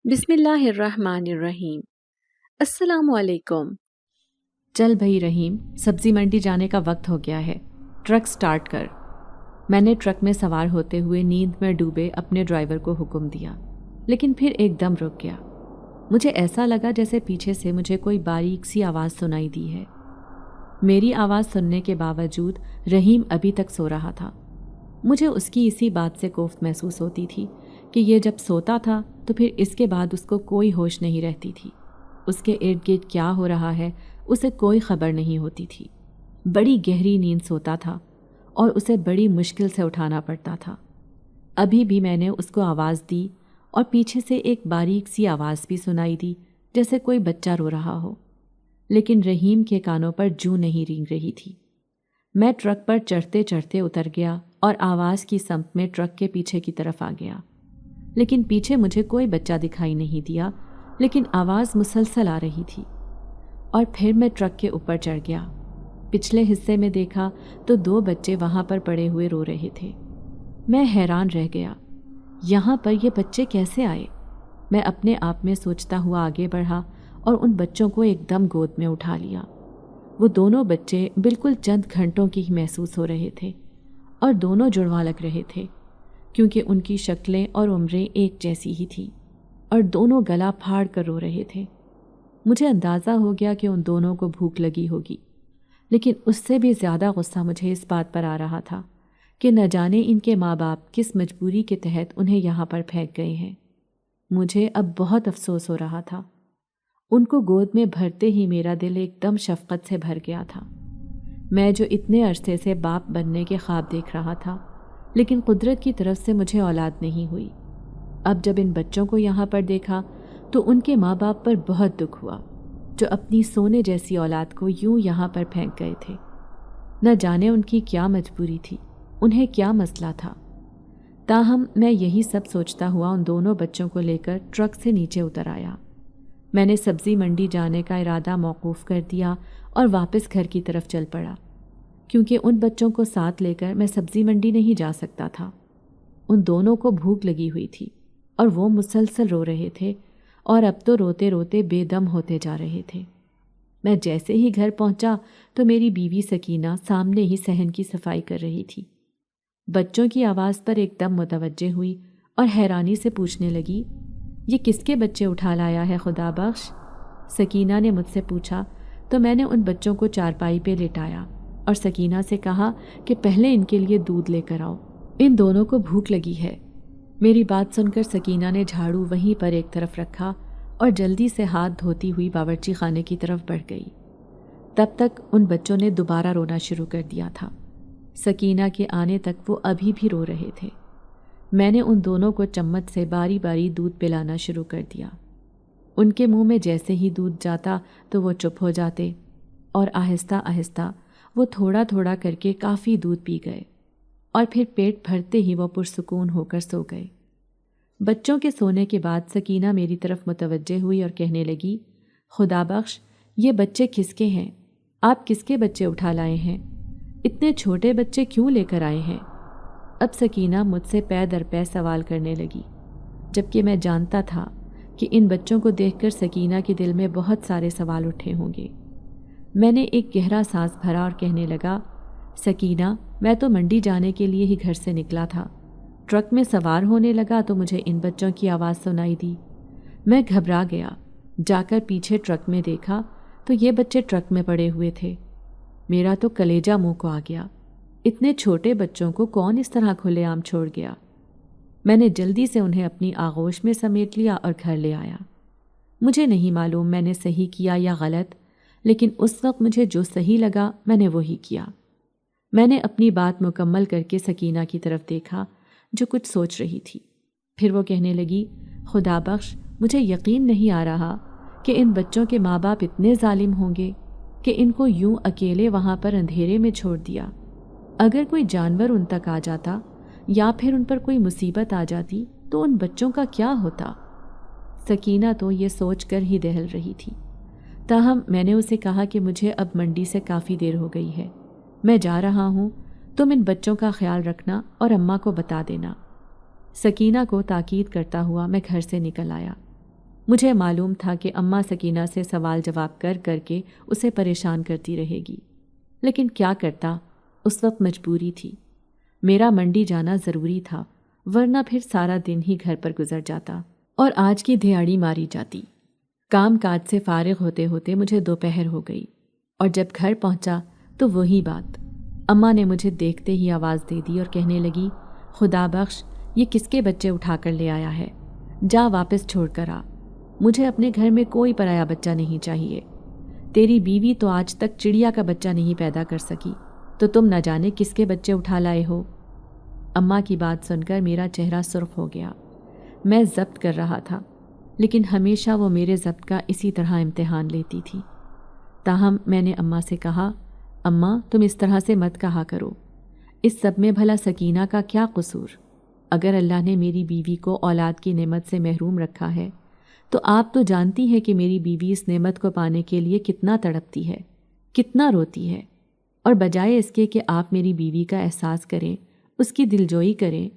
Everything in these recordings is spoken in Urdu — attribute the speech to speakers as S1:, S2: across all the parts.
S1: بسم اللہ الرحمن الرحیم۔ السلام علیکم۔
S2: چل بھئی رحیم، سبزی منڈی جانے کا وقت ہو گیا ہے، ٹرک سٹارٹ کر۔ میں نے ٹرک میں سوار ہوتے ہوئے نیند میں ڈوبے اپنے ڈرائیور کو حکم دیا، لیکن پھر ایک دم رک گیا۔ مجھے ایسا لگا جیسے پیچھے سے مجھے کوئی باریک سی آواز سنائی دی ہے۔ میری آواز سننے کے باوجود رحیم ابھی تک سو رہا تھا۔ مجھے اس کی اسی بات سے کوفت محسوس ہوتی تھی کہ یہ جب سوتا تھا تو پھر اس کے بعد اس کو کوئی ہوش نہیں رہتی تھی۔ اس کے ارد گرد کیا ہو رہا ہے اسے کوئی خبر نہیں ہوتی تھی۔ بڑی گہری نیند سوتا تھا اور اسے بڑی مشکل سے اٹھانا پڑتا تھا۔ ابھی بھی میں نے اس کو آواز دی اور پیچھے سے ایک باریک سی آواز بھی سنائی دی جیسے کوئی بچہ رو رہا ہو، لیکن رحیم کے کانوں پر جوں نہیں رینگ رہی تھی۔ میں ٹرک پر چڑھتے چڑھتے اتر گیا اور آواز کی سمت میں ٹرک کے پیچھے کی طرف آ گیا، لیکن پیچھے مجھے کوئی بچہ دکھائی نہیں دیا، لیکن آواز مسلسل آ رہی تھی۔ اور پھر میں ٹرک کے اوپر چڑھ گیا۔ پچھلے حصے میں دیکھا تو 2 بچے وہاں پر پڑے ہوئے رو رہے تھے۔ میں حیران رہ گیا، یہاں پر یہ بچے کیسے آئے؟ میں اپنے آپ میں سوچتا ہوا آگے بڑھا اور ان بچوں کو ایک دم گود میں اٹھا لیا۔ وہ دونوں بچے بالکل چند گھنٹوں کی ہی محسوس ہو رہے تھے اور دونوں جڑواں لگ رہے تھے، کیونکہ ان کی شکلیں اور عمریں ایک جیسی ہی تھیں، اور دونوں گلا پھاڑ کر رو رہے تھے۔ مجھے اندازہ ہو گیا کہ ان دونوں کو بھوک لگی ہوگی، لیکن اس سے بھی زیادہ غصہ مجھے اس بات پر آ رہا تھا کہ نہ جانے ان کے ماں باپ کس مجبوری کے تحت انہیں یہاں پر پھینک گئے ہیں۔ مجھے اب بہت افسوس ہو رہا تھا۔ ان کو گود میں بھرتے ہی میرا دل ایک دم شفقت سے بھر گیا تھا۔ میں جو اتنے عرصے سے باپ بننے کے خواب دیکھ رہا تھا، لیکن قدرت کی طرف سے مجھے اولاد نہیں ہوئی۔ اب جب ان بچوں کو یہاں پر دیکھا تو ان کے ماں باپ پر بہت دکھ ہوا، جو اپنی سونے جیسی اولاد کو یوں یہاں پر پھینک گئے تھے۔ نہ جانے ان کی کیا مجبوری تھی، انہیں کیا مسئلہ تھا۔ تاہم میں یہی سب سوچتا ہوا ان دونوں بچوں کو لے کر ٹرک سے نیچے اتر آیا۔ میں نے سبزی منڈی جانے کا ارادہ موقوف کر دیا اور واپس گھر کی طرف چل پڑا، کیونکہ ان بچوں کو ساتھ لے کر میں سبزی منڈی نہیں جا سکتا تھا۔ ان دونوں کو بھوک لگی ہوئی تھی اور وہ مسلسل رو رہے تھے، اور اب تو روتے روتے بے دم ہوتے جا رہے تھے۔ میں جیسے ہی گھر پہنچا تو میری بیوی سکینہ سامنے ہی صحن کی صفائی کر رہی تھی۔ بچوں کی آواز پر ایک دم متوجہ ہوئی اور حیرانی سے پوچھنے لگی، یہ کس کے بچے اٹھا لایا ہے خدا بخش؟ سکینہ نے مجھ سے پوچھا تو میں نے ان بچوں کو چارپائی پہ لٹایا اور سکینہ سے کہا کہ پہلے ان کے لیے دودھ لے کر آؤ، ان دونوں کو بھوک لگی ہے۔ میری بات سن کر سکینہ نے جھاڑو وہیں پر ایک طرف رکھا اور جلدی سے ہاتھ دھوتی ہوئی باورچی خانے کی طرف بڑھ گئی۔ تب تک ان بچوں نے دوبارہ رونا شروع کر دیا تھا۔ سکینہ کے آنے تک وہ ابھی بھی رو رہے تھے۔ میں نے ان دونوں کو چمچ سے باری باری دودھ پلانا شروع کر دیا۔ ان کے منہ میں جیسے ہی دودھ جاتا تو وہ چپ ہو جاتے، اور آہستہ آہستہ وہ تھوڑا تھوڑا کر کے کافی دودھ پی گئے، اور پھر پیٹ بھرتے ہی وہ پرسکون ہو کر سو گئے۔ بچوں کے سونے کے بعد سکینہ میری طرف متوجہ ہوئی اور کہنے لگی، خدا بخش، یہ بچے کس کے ہیں؟ آپ کس کے بچے اٹھا لائے ہیں؟ اتنے چھوٹے بچے کیوں لے کر آئے ہیں؟ اب سکینہ مجھ سے پے در پے سوال کرنے لگی، جبکہ میں جانتا تھا کہ ان بچوں کو دیکھ کر سکینہ کے دل میں بہت سارے سوال اٹھے ہوں گے۔ میں نے ایک گہرا سانس بھرا اور کہنے لگا، سکینہ، میں تو منڈی جانے کے لیے ہی گھر سے نکلا تھا۔ ٹرک میں سوار ہونے لگا تو مجھے ان بچوں کی آواز سنائی دی۔ میں گھبرا گیا، جا کر پیچھے ٹرک میں دیکھا تو یہ بچے ٹرک میں پڑے ہوئے تھے۔ میرا تو کلیجہ منہ کو آ گیا، اتنے چھوٹے بچوں کو کون اس طرح کھلے عام چھوڑ گیا؟ میں نے جلدی سے انہیں اپنی آغوش میں سمیٹ لیا اور گھر لے آیا۔ مجھے نہیں معلوم میں نے صحیح کیا یا غلط، لیکن اس وقت مجھے جو صحیح لگا میں نے وہی کیا۔ میں نے اپنی بات مکمل کر کے سکینہ کی طرف دیکھا جو کچھ سوچ رہی تھی۔ پھر وہ کہنے لگی، خدا بخش، مجھے یقین نہیں آ رہا کہ ان بچوں کے ماں باپ اتنے ظالم ہوں گے کہ ان کو یوں اکیلے وہاں پر اندھیرے میں چھوڑ دیا۔ اگر کوئی جانور ان تک آ جاتا یا پھر ان پر کوئی مصیبت آ جاتی تو ان بچوں کا کیا ہوتا؟ سکینہ تو یہ سوچ کر ہی دہل رہی تھی۔ تاہم میں نے اسے کہا کہ مجھے اب منڈی سے کافی دیر ہو گئی ہے، میں جا رہا ہوں، تم ان بچوں کا خیال رکھنا اور اماں کو بتا دینا۔ سکینہ کو تاکید کرتا ہوا میں گھر سے نکل آیا۔ مجھے معلوم تھا کہ اماں سکینہ سے سوال جواب کر کر کے اسے پریشان کرتی رہے گی، لیکن کیا کرتا، اس وقت مجبوری تھی۔ میرا منڈی جانا ضروری تھا، ورنہ پھر سارا دن ہی گھر پر گزر جاتا اور آج کی دھیاڑی ماری جاتی۔ کام کاج سے فارغ ہوتے ہوتے مجھے دوپہر ہو گئی، اور جب گھر پہنچا تو وہی بات، اماں نے مجھے دیکھتے ہی آواز دے دی اور کہنے لگی، خدا بخش، یہ کس کے بچے اٹھا کر لے آیا ہے؟ جا واپس چھوڑ کر آ، مجھے اپنے گھر میں کوئی پرایا بچہ نہیں چاہیے۔ تیری بیوی تو آج تک چڑیا کا بچہ نہیں پیدا کر سکی، تو تم نہ جانے کس کے بچے اٹھا لائے ہو۔ اماں کی بات سن کر میرا چہرہ سرخ ہو گیا۔ میں ضبط کر رہا تھا، لیکن ہمیشہ وہ میرے ضبط کا اسی طرح امتحان لیتی تھی۔ تاہم میں نے اماں سے کہا، اماں تم اس طرح سے مت کہا کرو، اس سب میں بھلا سکینہ کا کیا قصور؟ اگر اللہ نے میری بیوی کو اولاد کی نعمت سے محروم رکھا ہے تو آپ تو جانتی ہیں کہ میری بیوی اس نعمت کو پانے کے لیے کتنا تڑپتی ہے، کتنا روتی ہے، اور بجائے اس کے کہ آپ میری بیوی کا احساس کریں، اس کی دلجوئی کریں،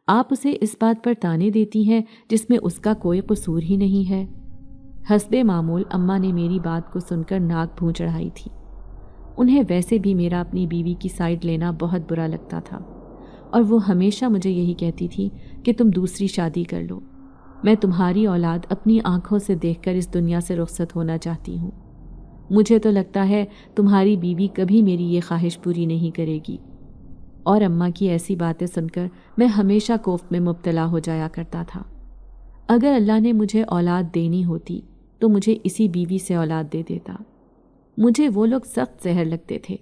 S2: آپ اسے اس بات پر طعنے دیتی ہیں جس میں اس کا کوئی قصور ہی نہیں ہے۔ حسب معمول اماں نے میری بات کو سن کر ناک بھون چڑھائی تھی۔ انہیں ویسے بھی میرا اپنی بیوی کی سائیڈ لینا بہت برا لگتا تھا، اور وہ ہمیشہ مجھے یہی کہتی تھی کہ تم دوسری شادی کر لو، میں تمہاری اولاد اپنی آنکھوں سے دیکھ کر اس دنیا سے رخصت ہونا چاہتی ہوں۔ مجھے تو لگتا ہے تمہاری بیوی کبھی میری یہ خواہش پوری نہیں کرے گی۔ اور اماں کی ایسی باتیں سن کر میں ہمیشہ کوفت میں مبتلا ہو جایا کرتا تھا۔ اگر اللہ نے مجھے اولاد دینی ہوتی تو مجھے اسی بیوی سے اولاد دے دیتا۔ مجھے وہ لوگ سخت زہر لگتے تھے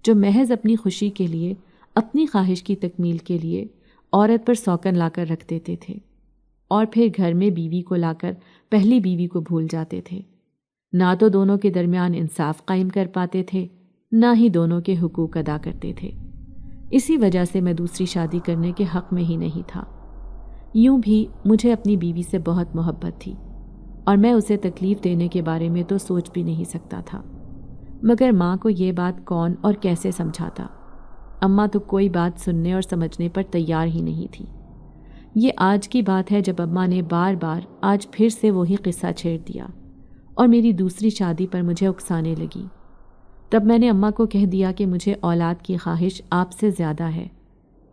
S2: جو محض اپنی خوشی کے لیے، اپنی خواہش کی تکمیل کے لیے عورت پر سوکن لا کر رکھ دیتے تھے، اور پھر گھر میں بیوی کو لا کر پہلی بیوی کو بھول جاتے تھے۔ نہ تو دونوں کے درمیان انصاف قائم کر پاتے تھے، نہ ہی دونوں کے حقوق ادا کرتے تھے۔ اسی وجہ سے میں دوسری شادی کرنے کے حق میں ہی نہیں تھا۔ یوں بھی مجھے اپنی بیوی سے بہت محبت تھی، اور میں اسے تکلیف دینے کے بارے میں تو سوچ بھی نہیں سکتا تھا، مگر ماں کو یہ بات کون اور کیسے سمجھاتا؟ اماں تو کوئی بات سننے اور سمجھنے پر تیار ہی نہیں تھی۔ یہ آج کی بات ہے جب اماں نے بار بار آج پھر سے وہی قصہ چھیڑ دیا اور میری دوسری شادی پر مجھے اکسانے لگی۔ تب میں نے اماں کو کہہ دیا کہ مجھے اولاد کی خواہش آپ سے زیادہ ہے۔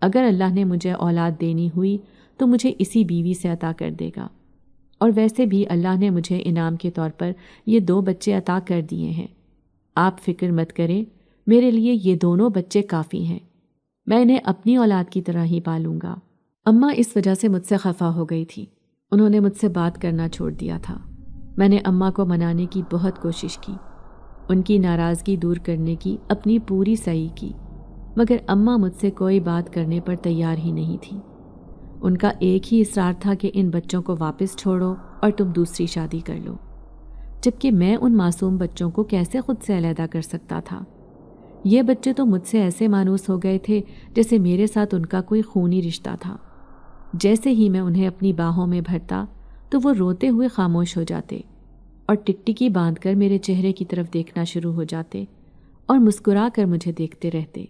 S2: اگر اللہ نے مجھے اولاد دینی ہوئی تو مجھے اسی بیوی سے عطا کر دے گا، اور ویسے بھی اللہ نے مجھے انعام کے طور پر یہ 2 بچے عطا کر دیے ہیں۔ آپ فکر مت کریں، میرے لیے یہ دونوں بچے کافی ہیں، میں انہیں اپنی اولاد کی طرح ہی پالوں گا۔ اماں اس وجہ سے مجھ سے خفا ہو گئی تھی، انہوں نے مجھ سے بات کرنا چھوڑ دیا تھا۔ میں نے اماں کو منانے کی بہت کوشش کی، ان کی ناراضگی دور کرنے کی اپنی پوری سعی کی، مگر اماں مجھ سے کوئی بات کرنے پر تیار ہی نہیں تھی۔ ان کا ایک ہی اصرار تھا کہ ان بچوں کو واپس چھوڑو اور تم دوسری شادی کر لو، جبکہ میں ان معصوم بچوں کو کیسے خود سے علیحدہ کر سکتا تھا؟ یہ بچے تو مجھ سے ایسے مانوس ہو گئے تھے جیسے میرے ساتھ ان کا کوئی خونی رشتہ تھا۔ جیسے ہی میں انہیں اپنی باہوں میں بھرتا تو وہ روتے ہوئے خاموش ہو جاتے اور ٹکٹکی باندھ کر میرے چہرے کی طرف دیکھنا شروع ہو جاتے اور مسکرا کر مجھے دیکھتے رہتے۔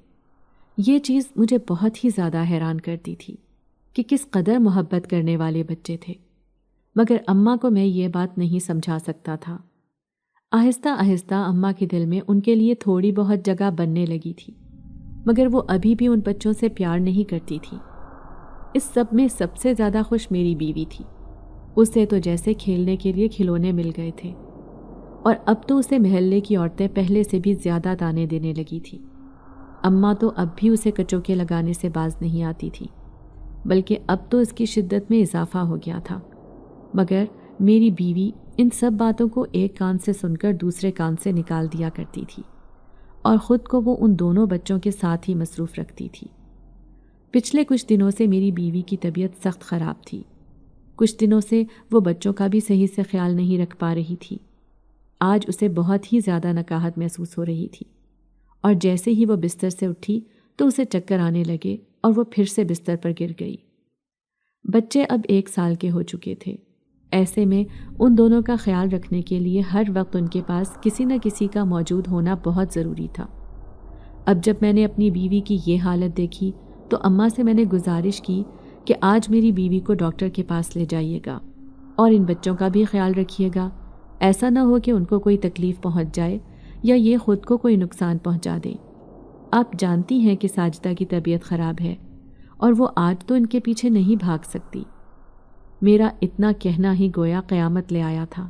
S2: یہ چیز مجھے بہت ہی زیادہ حیران کرتی تھی کہ کس قدر محبت کرنے والے بچے تھے، مگر اماں کو میں یہ بات نہیں سمجھا سکتا تھا۔ آہستہ آہستہ اماں کے دل میں ان کے لیے تھوڑی بہت جگہ بننے لگی تھی، مگر وہ ابھی بھی ان بچوں سے پیار نہیں کرتی تھی۔ اس سب میں سب سے زیادہ خوش میری بیوی تھی۔ اسے تو جیسے کھیلنے کے لیے کھلونے مل گئے تھے، اور اب تو اسے محلے کی عورتیں پہلے سے بھی زیادہ تانے دینے لگی تھی۔ اماں تو اب بھی اسے کچوکے لگانے سے باز نہیں آتی تھی، بلکہ اب تو اس کی شدت میں اضافہ ہو گیا تھا۔ مگر میری بیوی ان سب باتوں کو ایک کان سے سن کر دوسرے کان سے نکال دیا کرتی تھی، اور خود کو وہ ان دونوں بچوں کے ساتھ ہی مصروف رکھتی تھی۔ پچھلے کچھ دنوں سے میری بیوی کی طبیعت سخت خراب تھی۔ کچھ دنوں سے وہ بچوں کا بھی صحیح سے خیال نہیں رکھ پا رہی تھی۔ آج اسے بہت ہی زیادہ نکاہت محسوس ہو رہی تھی، اور جیسے ہی وہ بستر سے اٹھی تو اسے چکر آنے لگے اور وہ پھر سے بستر پر گر گئی۔ بچے اب 1 سال کے ہو چکے تھے، ایسے میں ان دونوں کا خیال رکھنے کے لیے ہر وقت ان کے پاس کسی نہ کسی کا موجود ہونا بہت ضروری تھا۔ اب جب میں نے اپنی بیوی کی یہ حالت دیکھی تو اماں سے میں نے گزارش کی کہ آج میری بیوی کو ڈاکٹر کے پاس لے جائیے گا۔ اور ان بچوں کا بھی خیال رکھیے گا، ایسا نہ ہو کہ ان کو کوئی تکلیف پہنچ جائے یا یہ خود کو کوئی نقصان پہنچا دیں۔ آپ جانتی ہیں کہ ساجدہ کی طبیعت خراب ہے اور وہ آج تو ان کے پیچھے نہیں بھاگ سکتی۔ میرا اتنا کہنا ہی گویا قیامت لے آیا تھا۔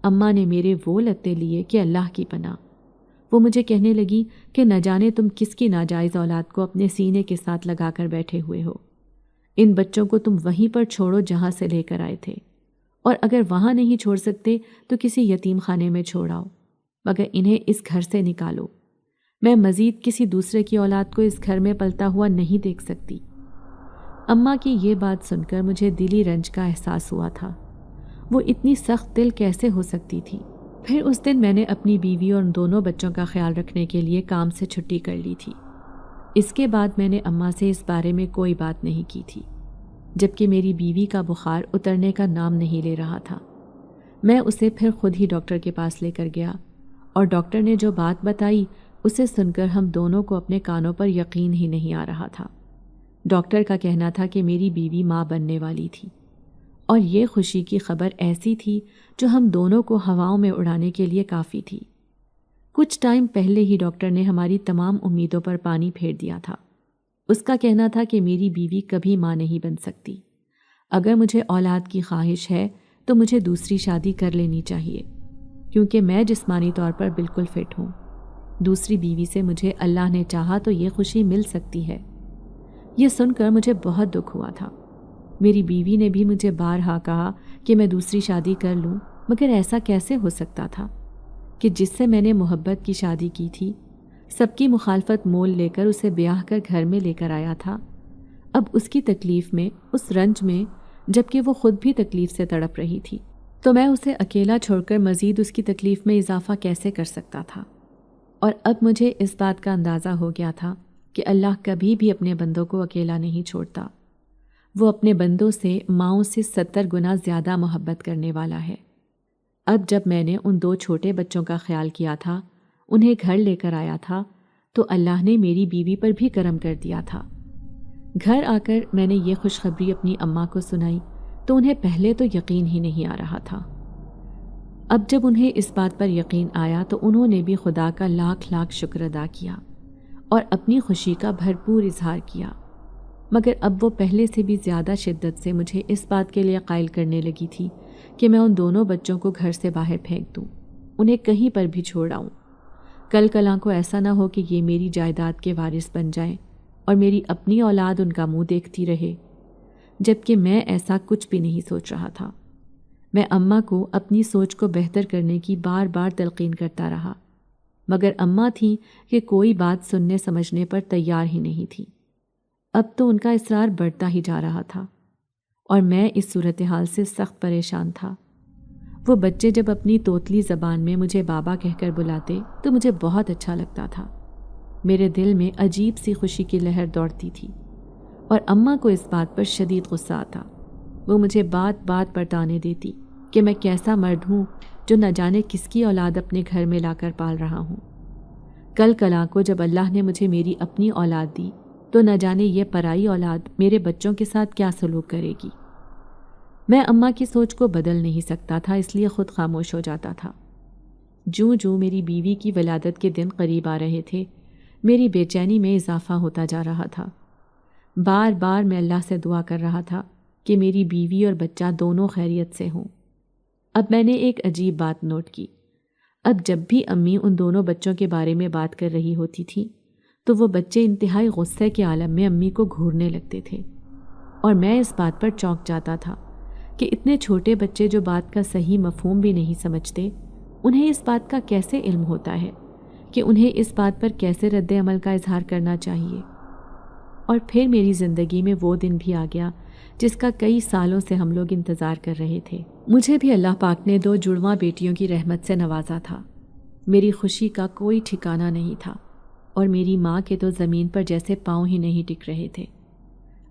S2: اماں نے میرے وہ لتے لیے کہ اللہ کی پناہ۔ وہ مجھے کہنے لگی کہ نہ جانے تم کس کی ناجائز اولاد کو اپنے سینے کے ساتھ لگا کر بیٹھے ہوئے ہو۔ ان بچوں کو تم وہیں پر چھوڑو جہاں سے لے کر آئے تھے، اور اگر وہاں نہیں چھوڑ سکتے تو کسی یتیم خانے میں چھوڑاؤ، مگر انہیں اس گھر سے نکالو۔ میں مزید کسی دوسرے کی اولاد کو اس گھر میں پلتا ہوا نہیں دیکھ سکتی۔ اماں کی یہ بات سن کر مجھے دلی رنج کا احساس ہوا تھا۔ وہ اتنی سخت دل کیسے ہو سکتی تھی؟ پھر اس دن میں نے اپنی بیوی اور ان دونوں بچوں کا خیال رکھنے کے لیے کام سے چھٹی کر لی تھی۔ اس کے بعد میں نے اماں سے اس بارے میں کوئی بات نہیں کی تھی، جبکہ میری بیوی کا بخار اترنے کا نام نہیں لے رہا تھا۔ میں اسے پھر خود ہی ڈاکٹر کے پاس لے کر گیا، اور ڈاکٹر نے جو بات بتائی اسے سن کر ہم دونوں کو اپنے کانوں پر یقین ہی نہیں آ رہا تھا۔ ڈاکٹر کا کہنا تھا کہ میری بیوی ماں بننے والی تھی، اور یہ خوشی کی خبر ایسی تھی جو ہم دونوں کو ہواؤں میں اڑانے کے لیے کافی تھی۔ کچھ ٹائم پہلے ہی ڈاکٹر نے ہماری تمام امیدوں پر پانی پھیر دیا تھا۔ اس کا کہنا تھا کہ میری بیوی کبھی ماں نہیں بن سکتی۔ اگر مجھے اولاد کی خواہش ہے تو مجھے دوسری شادی کر لینی چاہیے، کیونکہ میں جسمانی طور پر بالکل فٹ ہوں۔ دوسری بیوی سے مجھے اللہ نے چاہا تو یہ خوشی مل سکتی ہے۔ یہ سن کر مجھے بہت دکھ ہوا تھا۔ میری بیوی نے بھی مجھے بارہا کہا کہ میں دوسری شادی کر لوں، مگر ایسا کیسے ہو سکتا تھا کہ جس سے میں نے محبت کی شادی کی تھی، سب کی مخالفت مول لے کر اسے بیاہ کر گھر میں لے کر آیا تھا، اب اس کی تکلیف میں، اس رنج میں، جبکہ وہ خود بھی تکلیف سے تڑپ رہی تھی، تو میں اسے اکیلا چھوڑ کر مزید اس کی تکلیف میں اضافہ کیسے کر سکتا تھا؟ اور اب مجھے اس بات کا اندازہ ہو گیا تھا کہ اللہ کبھی بھی اپنے بندوں کو اکیلا نہیں چھوڑتا۔ وہ اپنے بندوں سے ماؤں سے 70 گنا زیادہ محبت کرنے والا ہے۔ اب جب میں نے ان 2 چھوٹے بچوں کا خیال کیا تھا، انہیں گھر لے کر آیا تھا، تو اللہ نے میری بیوی پر بھی کرم کر دیا تھا۔ گھر آ کر میں نے یہ خوشخبری اپنی اماں کو سنائی تو انہیں پہلے تو یقین ہی نہیں آ رہا تھا۔ اب جب انہیں اس بات پر یقین آیا تو انہوں نے بھی خدا کا لاکھ لاکھ شکر ادا کیا اور اپنی خوشی کا بھرپور اظہار کیا، مگر اب وہ پہلے سے بھی زیادہ شدت سے مجھے اس بات کے لیے قائل کرنے لگی تھی کہ میں ان دونوں بچوں کو گھر سے باہر پھینک دوں، انہیں کہیں پر بھی چھوڑ آؤں۔ کل کلاں کو ایسا نہ ہو کہ یہ میری جائیداد کے وارث بن جائیں اور میری اپنی اولاد ان کا منہ دیکھتی رہے، جبکہ میں ایسا کچھ بھی نہیں سوچ رہا تھا۔ میں اماں کو اپنی سوچ کو بہتر کرنے کی بار بار تلقین کرتا رہا، مگر اماں تھیں کہ کوئی بات سننے سمجھنے پر تیار ہی نہیں تھی۔ اب تو ان کا اصرار بڑھتا ہی جا رہا تھا، اور میں اس صورتحال سے سخت پریشان تھا۔ وہ بچے جب اپنی توتلی زبان میں مجھے بابا کہہ کر بلاتے تو مجھے بہت اچھا لگتا تھا۔ میرے دل میں عجیب سی خوشی کی لہر دوڑتی تھی، اور اماں کو اس بات پر شدید غصہ آتا۔ وہ مجھے بات بات پر تانے دیتی کہ میں کیسا مرد ہوں جو نہ جانے کس کی اولاد اپنے گھر میں لا کر پال رہا ہوں۔ کل کلاں کو جب اللہ نے مجھے میری اپنی اولاد دی تو نہ جانے یہ پرائی اولاد میرے بچوں کے ساتھ کیا سلوک کرے گی۔ میں اماں کی سوچ کو بدل نہیں سکتا تھا، اس لیے خود خاموش ہو جاتا تھا۔ جوں جوں میری بیوی کی ولادت کے دن قریب آ رہے تھے، میری بے چینی میں اضافہ ہوتا جا رہا تھا۔ بار بار میں اللہ سے دعا کر رہا تھا کہ میری بیوی اور بچہ دونوں خیریت سے ہوں۔ اب میں نے ایک عجیب بات نوٹ کی۔ اب جب بھی امی ان دونوں بچوں کے بارے میں بات کر رہی ہوتی تھی تو وہ بچے انتہائی غصے کے عالم میں امی کو گھورنے لگتے تھے، اور میں اس بات پر چونک جاتا تھا کہ اتنے چھوٹے بچے جو بات کا صحیح مفہوم بھی نہیں سمجھتے، انہیں اس بات کا کیسے علم ہوتا ہے کہ انہیں اس بات پر کیسے رد عمل کا اظہار کرنا چاہیے۔ اور پھر میری زندگی میں وہ دن بھی آ گیا جس کا کئی سالوں سے ہم لوگ انتظار کر رہے تھے۔ مجھے بھی اللہ پاک نے 2 جڑواں بیٹیوں کی رحمت سے نوازا تھا۔ میری خوشی کا کوئی ٹھکانہ نہیں تھا، اور میری ماں کے تو زمین پر جیسے پاؤں ہی نہیں ٹک رہے تھے۔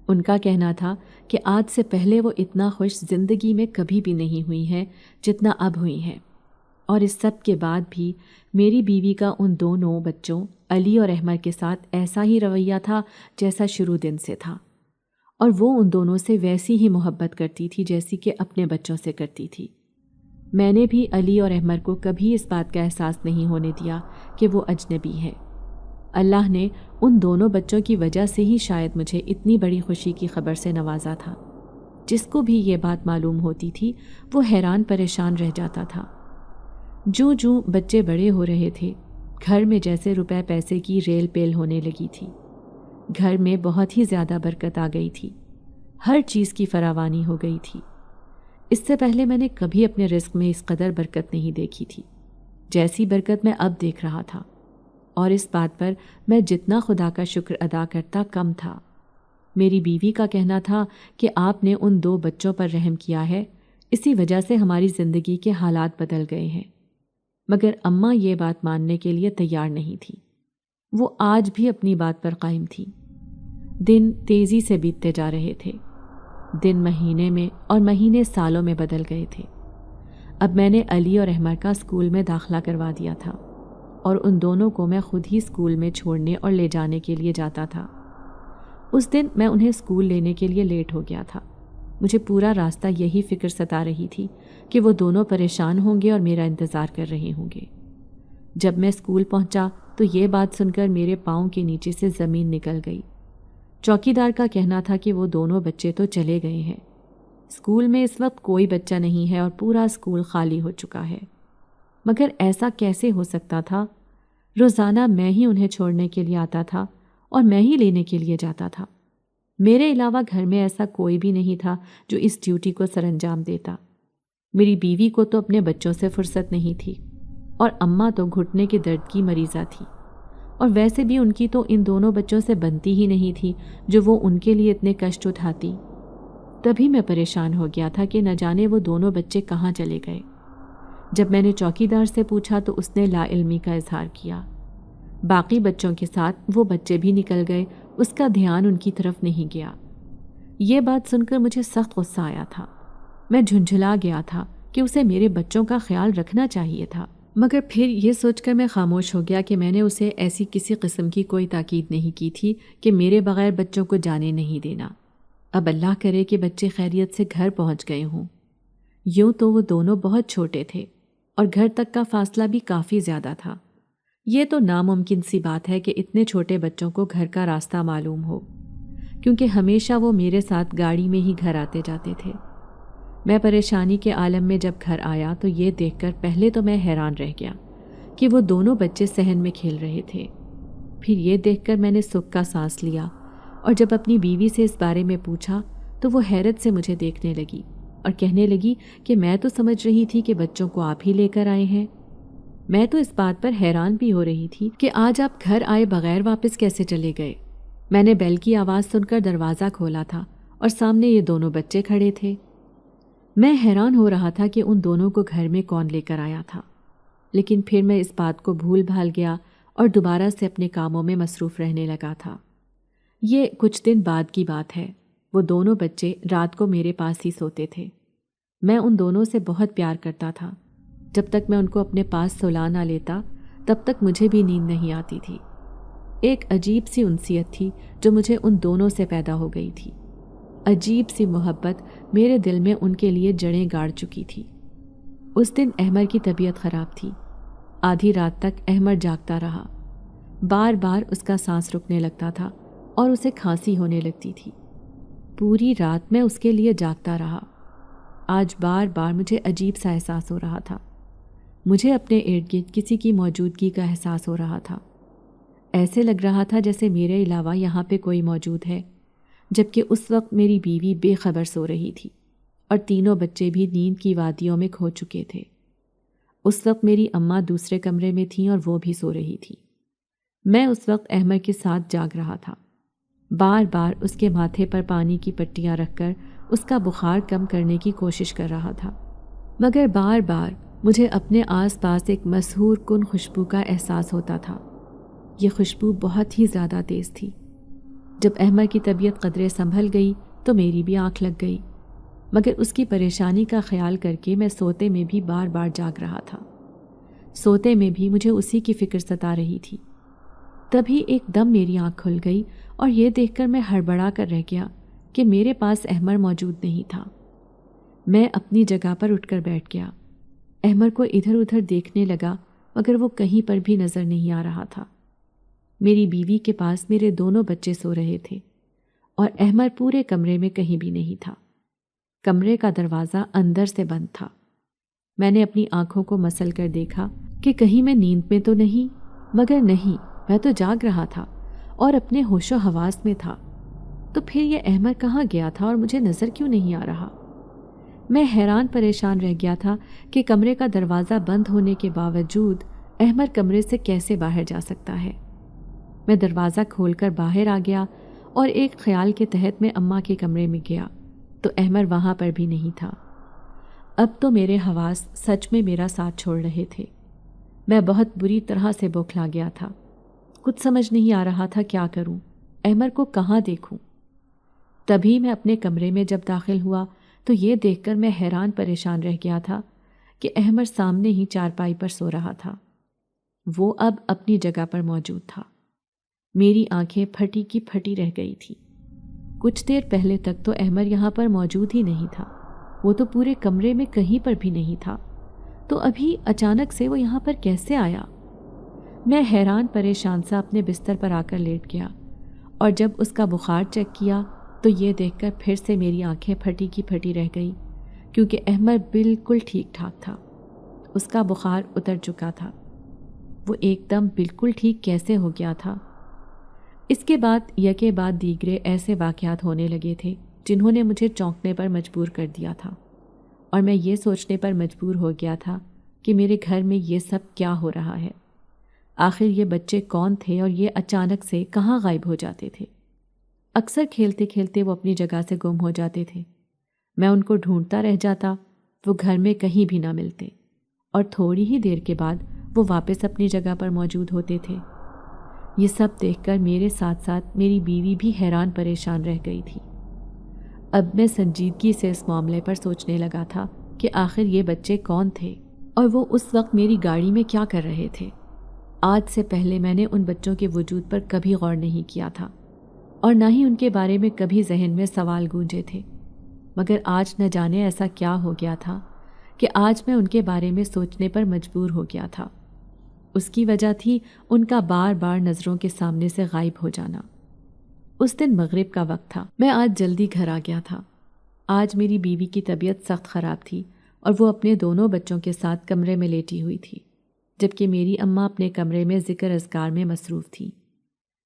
S2: ان کا کہنا تھا کہ آج سے پہلے وہ اتنا خوش زندگی میں کبھی بھی نہیں ہوئی ہیں جتنا اب ہوئی ہیں، اور اس سب کے بعد بھی میری بیوی کا ان دونوں بچوں علی اور احمد کے ساتھ ایسا ہی رویہ تھا جیسا شروع دن سے تھا، اور وہ ان دونوں سے ویسی ہی محبت کرتی تھی جیسی کہ اپنے بچوں سے کرتی تھی۔ میں نے بھی علی اور احمر کو کبھی اس بات کا احساس نہیں ہونے دیا کہ وہ اجنبی ہے۔ اللہ نے ان دونوں بچوں کی وجہ سے ہی شاید مجھے اتنی بڑی خوشی کی خبر سے نوازا تھا۔ جس کو بھی یہ بات معلوم ہوتی تھی وہ حیران پریشان رہ جاتا تھا۔ جوں جوں بچے بڑے ہو رہے تھے، گھر میں جیسے روپے پیسے کی ریل پیل ہونے لگی تھی۔ گھر میں بہت ہی زیادہ برکت آ گئی تھی، ہر چیز کی فراوانی ہو گئی تھی۔ اس سے پہلے میں نے کبھی اپنے رزق میں اس قدر برکت نہیں دیکھی تھی جیسی برکت میں اب دیکھ رہا تھا، اور اس بات پر میں جتنا خدا کا شکر ادا کرتا کم تھا۔ میری بیوی کا کہنا تھا کہ آپ نے ان 2 بچوں پر رحم کیا ہے، اسی وجہ سے ہماری زندگی کے حالات بدل گئے ہیں، مگر اماں یہ بات ماننے کے لیے تیار نہیں تھی۔ وہ آج بھی اپنی بات پر قائم تھی۔ دن تیزی سے بیتتے جا رہے تھے، دن مہینے میں اور مہینے سالوں میں بدل گئے تھے۔ اب میں نے علی اور احمر کا اسکول میں داخلہ کروا دیا تھا، اور ان دونوں کو میں خود ہی اسکول میں چھوڑنے اور لے جانے کے لیے جاتا تھا۔ اس دن میں انہیں اسکول لینے کے لیے لیٹ ہو گیا تھا۔ مجھے پورا راستہ یہی فکر ستا رہی تھی کہ وہ دونوں پریشان ہوں گے اور میرا انتظار کر رہے ہوں گے۔ جب میں اسکول پہنچا تو یہ بات سن کر میرے پاؤں کے نیچے سے زمین نکل گئی۔ چوکیدار کا کہنا تھا کہ وہ دونوں بچے تو چلے گئے ہیں، اسکول میں اس وقت کوئی بچہ نہیں ہے اور پورا اسکول خالی ہو چکا ہے۔ مگر ایسا کیسے ہو سکتا تھا؟ روزانہ میں ہی انہیں چھوڑنے کے لیے آتا تھا اور میں ہی لینے کے لیے جاتا تھا۔ میرے علاوہ گھر میں ایسا کوئی بھی نہیں تھا جو اس ڈیوٹی کو سر انجام دیتا۔ میری بیوی کو تو اپنے بچوں سے فرصت نہیں تھی، اور اماں تو گھٹنے کے درد کی مریضہ تھی، اور ویسے بھی ان کی تو ان دونوں بچوں سے بنتی ہی نہیں تھی جو وہ ان کے لیے اتنے کشٹ اٹھاتی۔ تبھی میں پریشان ہو گیا تھا کہ نہ جانے وہ دونوں بچے کہاں چلے گئے۔ جب میں نے چوکیدار سے پوچھا تو اس نے لا علمی کا اظہار کیا۔ باقی بچوں کے ساتھ وہ بچے بھی نکل گئے، اس کا دھیان ان کی طرف نہیں گیا۔ یہ بات سن کر مجھے سخت غصہ آیا تھا۔ میں جھنجھلا گیا تھا کہ اسے میرے بچوں کا خیال رکھنا چاہیے تھا، مگر پھر یہ سوچ کر میں خاموش ہو گیا کہ میں نے اسے ایسی کسی قسم کی کوئی تاکید نہیں کی تھی کہ میرے بغیر بچوں کو جانے نہیں دینا۔ اب اللہ کرے کہ بچے خیریت سے گھر پہنچ گئے ہوں۔ یوں تو وہ دونوں بہت چھوٹے تھے اور گھر تک کا فاصلہ بھی کافی زیادہ تھا۔ یہ تو ناممکن سی بات ہے کہ اتنے چھوٹے بچوں کو گھر کا راستہ معلوم ہو، کیونکہ ہمیشہ وہ میرے ساتھ گاڑی میں ہی گھر آتے جاتے تھے۔ میں پریشانی کے عالم میں جب گھر آیا تو یہ دیکھ کر پہلے تو میں حیران رہ گیا کہ وہ دونوں بچے صحن میں کھیل رہے تھے۔ پھر یہ دیکھ کر میں نے سکھ کا سانس لیا، اور جب اپنی بیوی سے اس بارے میں پوچھا تو وہ حیرت سے مجھے دیکھنے لگی اور کہنے لگی کہ میں تو سمجھ رہی تھی کہ بچوں کو آپ ہی لے کر آئے ہیں۔ میں تو اس بات پر حیران بھی ہو رہی تھی کہ آج آپ گھر آئے بغیر واپس کیسے چلے گئے۔ میں نے بیل کی آواز سن کر دروازہ کھولا تھا اور سامنے یہ دونوں بچے کھڑے تھے۔ میں حیران ہو رہا تھا کہ ان دونوں کو گھر میں کون لے کر آیا تھا، لیکن پھر میں اس بات کو بھول بھال گیا اور دوبارہ سے اپنے کاموں میں مصروف رہنے لگا تھا۔ یہ کچھ دن بعد کی بات ہے۔ وہ دونوں بچے رات کو میرے پاس ہی سوتے تھے۔ میں ان دونوں سے بہت پیار کرتا تھا۔ جب تک میں ان کو اپنے پاس سلا نہ لیتا تب تک مجھے بھی نیند نہیں آتی تھی۔ ایک عجیب سی انسیت تھی جو مجھے ان دونوں سے پیدا ہو گئی تھی۔ عجیب سی محبت میرے دل میں ان کے لیے جڑیں گاڑ چکی تھی۔ اس دن احمر کی طبیعت خراب تھی۔ آدھی رات تک احمر جاگتا رہا۔ بار بار اس کا سانس رکنے لگتا تھا اور اسے کھانسی ہونے لگتی تھی۔ پوری رات میں اس کے لیے جاگتا رہا۔ آج بار بار مجھے عجیب سا احساس ہو رہا تھا۔ مجھے اپنے ارد گرد کسی کی موجودگی کا احساس ہو رہا تھا۔ ایسے لگ رہا تھا جیسے میرے علاوہ یہاں پہ کوئی موجود ہے، جبکہ اس وقت میری بیوی بے خبر سو رہی تھی اور تینوں بچے بھی نیند کی وادیوں میں کھو چکے تھے۔ اس وقت میری اماں دوسرے کمرے میں تھیں اور وہ بھی سو رہی تھی۔ میں اس وقت احمر کے ساتھ جاگ رہا تھا۔ بار بار اس کے ماتھے پر پانی کی پٹیاں رکھ کر اس کا بخار کم کرنے کی کوشش کر رہا تھا، مگر بار بار مجھے اپنے آس پاس ایک مسحور کن خوشبو کا احساس ہوتا تھا۔ یہ خوشبو بہت ہی زیادہ تیز تھی۔ جب احمر کی طبیعت قدرے سنبھل گئی تو میری بھی آنکھ لگ گئی، مگر اس کی پریشانی کا خیال کر کے میں سوتے میں بھی بار بار جاگ رہا تھا۔ سوتے میں بھی مجھے اسی کی فکر ستا رہی تھی۔ تبھی ایک دم میری آنکھ کھل گئی اور یہ دیکھ کر میں ہڑبڑا کر رہ گیا کہ میرے پاس احمر موجود نہیں تھا۔ میں اپنی جگہ پر اٹھ کر بیٹھ گیا۔ احمر کو ادھر ادھر دیکھنے لگا مگر وہ کہیں پر بھی نظر نہیں آ رہا تھا۔ میری بیوی کے پاس میرے دونوں بچے سو رہے تھے اور احمر پورے کمرے میں کہیں بھی نہیں تھا۔ کمرے کا دروازہ اندر سے بند تھا۔ میں نے اپنی آنکھوں کو مسل کر دیکھا کہ کہیں میں نیند میں تو نہیں، مگر نہیں، میں تو جاگ رہا تھا اور اپنے ہوش و حواس میں تھا۔ تو پھر یہ احمر کہاں گیا تھا اور مجھے نظر کیوں نہیں آ رہا؟ میں حیران پریشان رہ گیا تھا کہ کمرے کا دروازہ بند ہونے کے باوجود احمر کمرے سے کیسے باہر جا سکتا ہے۔ میں دروازہ کھول کر باہر آ گیا اور ایک خیال کے تحت میں اماں کے کمرے میں گیا تو احمر وہاں پر بھی نہیں تھا۔ اب تو میرے حواس سچ میں میرا ساتھ چھوڑ رہے تھے۔ میں بہت بری طرح سے بوکھلا گیا تھا۔ کچھ سمجھ نہیں آ رہا تھا کیا کروں، احمر کو کہاں دیکھوں۔ تبھی میں اپنے کمرے میں جب داخل ہوا تو یہ دیکھ کر میں حیران پریشان رہ گیا تھا کہ احمر سامنے ہی چارپائی پر سو رہا تھا۔ وہ اب اپنی جگہ پر موجود تھا۔ میری آنکھیں پھٹی کی پھٹی رہ گئی تھی۔ کچھ دیر پہلے تک تو احمر یہاں پر موجود ہی نہیں تھا، وہ تو پورے کمرے میں کہیں پر بھی نہیں تھا، تو ابھی اچانک سے وہ یہاں پر کیسے آیا؟ میں حیران پریشان سا اپنے بستر پر آ کر لیٹ گیا اور جب اس کا بخار چیک کیا تو یہ دیکھ کر پھر سے میری آنکھیں پھٹی کی پھٹی رہ گئی، کیونکہ احمر بالکل ٹھیک ٹھاک تھا۔ اس کا بخار اتر چکا تھا۔ وہ ایک دم بالکل ٹھیک کیسے ہو گیا تھا؟ اس کے بعد یکے بعد دیگرے ایسے واقعات ہونے لگے تھے جنہوں نے مجھے چونکنے پر مجبور کر دیا تھا، اور میں یہ سوچنے پر مجبور ہو گیا تھا کہ میرے گھر میں یہ سب کیا ہو رہا ہے؟ آخر یہ بچے کون تھے اور یہ اچانک سے کہاں غائب ہو جاتے تھے؟ اکثر کھیلتے کھیلتے وہ اپنی جگہ سے گم ہو جاتے تھے۔ میں ان کو ڈھونڈتا رہ جاتا، وہ گھر میں کہیں بھی نہ ملتے، اور تھوڑی ہی دیر کے بعد وہ واپس اپنی جگہ پر موجود ہوتے تھے۔ یہ سب دیکھ کر میرے ساتھ ساتھ میری بیوی بھی حیران پریشان رہ گئی تھی۔ اب میں سنجیدگی سے اس معاملے پر سوچنے لگا تھا کہ آخر یہ بچے کون تھے اور وہ اس وقت میری گاڑی میں کیا کر رہے تھے۔ آج سے پہلے میں نے ان بچوں کے وجود پر کبھی غور نہیں کیا تھا اور نہ ہی ان کے بارے میں کبھی ذہن میں سوال گونجے تھے، مگر آج نہ جانے ایسا کیا ہو گیا تھا کہ آج میں ان کے بارے میں سوچنے پر مجبور ہو گیا تھا۔ اس کی وجہ تھی ان کا بار بار نظروں کے سامنے سے غائب ہو جانا۔ اس دن مغرب کا وقت تھا۔ میں آج جلدی گھر آ گیا تھا۔ آج میری بیوی کی طبیعت سخت خراب تھی اور وہ اپنے دونوں بچوں کے ساتھ کمرے میں لیٹی ہوئی تھی، جبکہ میری اماں اپنے کمرے میں ذکر اذکار میں مصروف تھی۔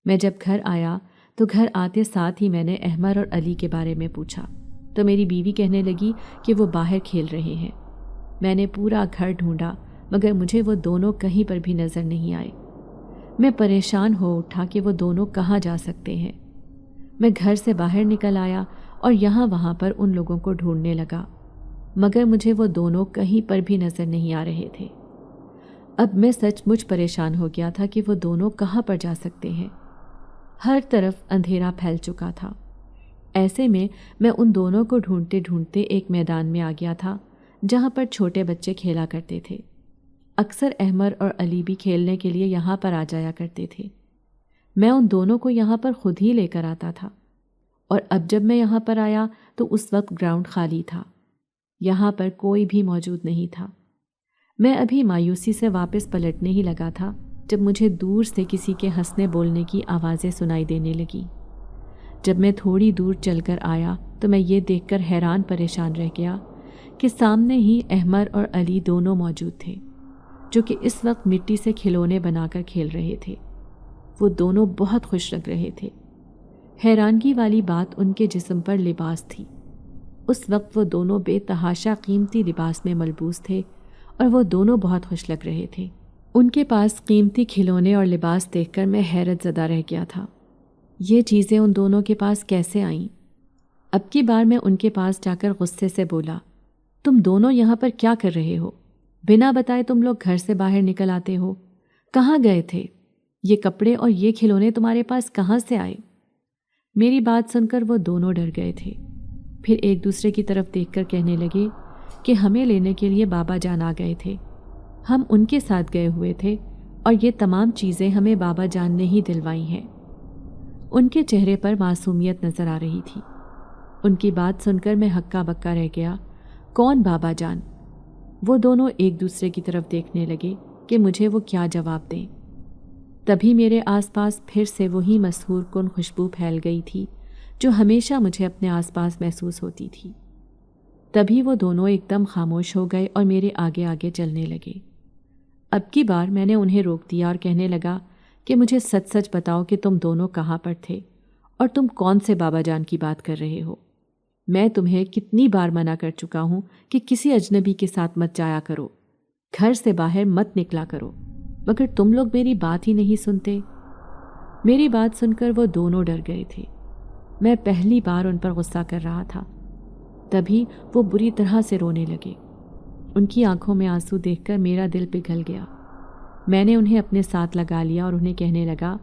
S2: میں جب گھر آیا تو گھر آتے ساتھ ہی میں نے احمر اور علی کے بارے میں پوچھا تو میری بیوی کہنے لگی کہ وہ باہر کھیل رہے ہیں۔ میں نے پورا گھر ڈھونڈا مگر مجھے وہ دونوں کہیں پر بھی نظر نہیں آئے۔ میں پریشان ہو اٹھا کہ وہ دونوں کہاں جا سکتے ہیں۔ میں گھر سے باہر نکل آیا اور یہاں وہاں پر ان لوگوں کو ڈھونڈنے لگا، مگر مجھے وہ دونوں کہیں پر بھی نظر نہیں آ رہے تھے۔ اب میں سچ مچ پریشان ہو گیا تھا کہ وہ دونوں کہاں پر جا سکتے ہیں۔ ہر طرف اندھیرا پھیل چکا تھا۔ ایسے میں ان دونوں کو ڈھونڈتے ڈھونڈتے ایک میدان میں آ گیا تھا جہاں پر چھوٹے بچے کھیلا کرتے تھے۔ اکثر احمر اور علی بھی کھیلنے کے لیے یہاں پر آ جایا کرتے تھے۔ میں ان دونوں کو یہاں پر خود ہی لے کر آتا تھا، اور اب جب میں یہاں پر آیا تو اس وقت گراؤنڈ خالی تھا، یہاں پر کوئی بھی موجود نہیں تھا۔ میں ابھی مایوسی سے واپس پلٹنے ہی لگا تھا جب مجھے دور سے کسی کے ہنسنے بولنے کی آوازیں سنائی دینے لگی۔ جب میں تھوڑی دور چل کر آیا تو میں یہ دیکھ کر حیران پریشان رہ گیا کہ سامنے ہی احمر اور علی دونوں موجود تھے، جو کہ اس وقت مٹی سے کھلونے بنا کر کھیل رہے تھے۔ وہ دونوں بہت خوش لگ رہے تھے۔ حیرانگی والی بات ان کے جسم پر لباس تھی۔ اس وقت وہ دونوں بے تحاشا قیمتی لباس میں ملبوس تھے اور وہ دونوں بہت خوش لگ رہے تھے۔ ان کے پاس قیمتی کھلونے اور لباس دیکھ کر میں حیرت زدہ رہ گیا تھا۔ یہ چیزیں ان دونوں کے پاس کیسے آئیں؟ اب کی بار میں ان کے پاس جا کر غصے سے بولا، تم دونوں یہاں پر کیا کر رہے ہو؟ بنا بتائے تم لوگ گھر سے باہر نکل آتے ہو، کہاں گئے تھے؟ یہ کپڑے اور یہ کھلونے تمہارے پاس کہاں سے آئے؟ میری بات سن کر وہ دونوں ڈر گئے تھے، پھر ایک دوسرے کی طرف دیکھ کر کہنے لگے کہ ہمیں لینے کے لیے بابا جان آ گئے تھے، ہم ان کے ساتھ گئے ہوئے تھے اور یہ تمام چیزیں ہمیں بابا جان نے ہی دلوائی ہیں۔ ان کے چہرے پر معصومیت نظر آ رہی تھی۔ ان کی بات سن کر میں ہکا بکا رہ گیا۔ کون بابا جان؟ وہ دونوں ایک دوسرے کی طرف دیکھنے لگے کہ مجھے وہ کیا جواب دیں۔ تبھی میرے آس پاس پھر سے وہی مسحور کن خوشبو پھیل گئی تھی جو ہمیشہ مجھے اپنے آس پاس محسوس ہوتی تھی۔ تبھی وہ دونوں ایک دم خاموش ہو گئے اور میرے آگے آگے چلنے لگے۔ اب کی بار میں نے انہیں روک دیا اور کہنے لگا کہ مجھے سچ سچ بتاؤ کہ تم دونوں کہاں پر تھے اور تم کون سے بابا جان کی بات کر رہے ہو؟ میں تمہیں کتنی بار منع کر چکا ہوں کہ کسی اجنبی کے ساتھ مت جایا کرو، گھر سے باہر مت نکلا کرو، مگر تم لوگ میری بات ہی نہیں سنتے۔ میری بات سن کر وہ دونوں ڈر گئے تھے۔ میں پہلی بار ان پر غصہ کر رہا تھا۔ تبھی وہ بری طرح سے رونے لگے۔ ان کی آنکھوں میں آنسو دیکھ کر میرا دل پگھل گیا۔ میں نے انہیں اپنے ساتھ لگا لیا اور انہیں کہنے لگا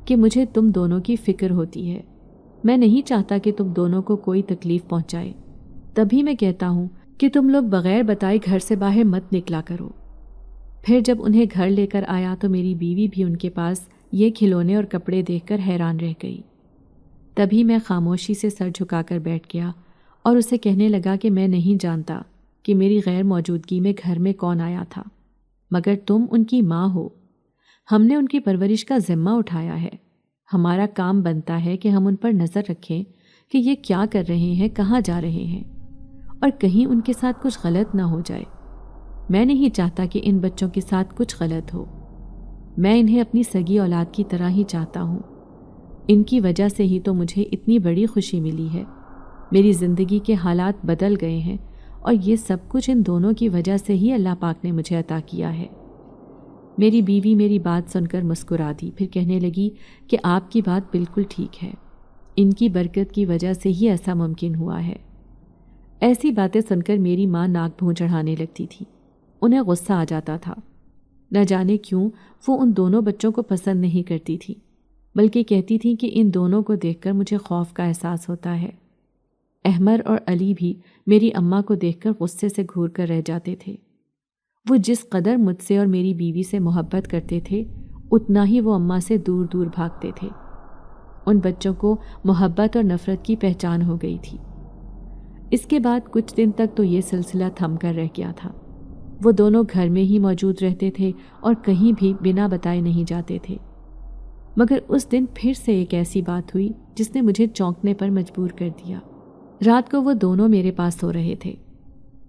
S2: کہ مجھے تم دونوں کی فکر ہوتی ہے، میں نہیں چاہتا کہ تم دونوں کو کوئی تکلیف پہنچائے، تبھی میں کہتا ہوں کہ تم لوگ بغیر بتائے گھر سے باہر مت نکلا کرو۔ پھر جب انہیں گھر لے کر آیا تو میری بیوی بھی ان کے پاس یہ کھلونے اور کپڑے دیکھ کر حیران رہ گئی۔ تبھی میں خاموشی سے سر جھکا کر بیٹھ گیا اور اسے کہنے لگا کہ میں نہیں جانتا کہ میری غیر موجودگی میں گھر میں کون آیا تھا، مگر تم ان کی ماں ہو، ہم نے ان کی پرورش کا ذمہ اٹھایا ہے، ہمارا کام بنتا ہے کہ ہم ان پر نظر رکھیں کہ یہ کیا کر رہے ہیں، کہاں جا رہے ہیں، اور کہیں ان کے ساتھ کچھ غلط نہ ہو جائے۔ میں نہیں چاہتا کہ ان بچوں کے ساتھ کچھ غلط ہو، میں انہیں اپنی سگی اولاد کی طرح ہی چاہتا ہوں۔ ان کی وجہ سے ہی تو مجھے اتنی بڑی خوشی ملی ہے، میری زندگی کے حالات بدل گئے ہیں، اور یہ سب کچھ ان دونوں کی وجہ سے ہی اللہ پاک نے مجھے عطا کیا ہے۔ میری بیوی میری بات سن کر مسکرا دی، پھر کہنے لگی کہ آپ کی بات بالکل ٹھیک ہے، ان کی برکت کی وجہ سے ہی ایسا ممکن ہوا ہے۔ ایسی باتیں سن کر میری ماں ناک بھون چڑھانے لگتی تھی، انہیں غصہ آ جاتا تھا۔ نہ جانے کیوں وہ ان دونوں بچوں کو پسند نہیں کرتی تھی، بلکہ کہتی تھی کہ ان دونوں کو دیکھ کر مجھے خوف کا احساس ہوتا ہے۔ احمر اور علی بھی میری اماں کو دیکھ کر غصے سے گھور کر رہ جاتے تھے۔ وہ جس قدر مجھ سے اور میری بیوی سے محبت کرتے تھے، اتنا ہی وہ اماں سے دور دور بھاگتے تھے۔ ان بچوں کو محبت اور نفرت کی پہچان ہو گئی تھی۔ اس کے بعد کچھ دن تک تو یہ سلسلہ تھم کر رہ گیا تھا۔ وہ دونوں گھر میں ہی موجود رہتے تھے اور کہیں بھی بنا بتائے نہیں جاتے تھے۔ مگر اس دن پھر سے ایک ایسی بات ہوئی جس نے مجھے چونکنے پر مجبور کر دیا۔ رات کو وہ دونوں میرے پاس سو رہے تھے۔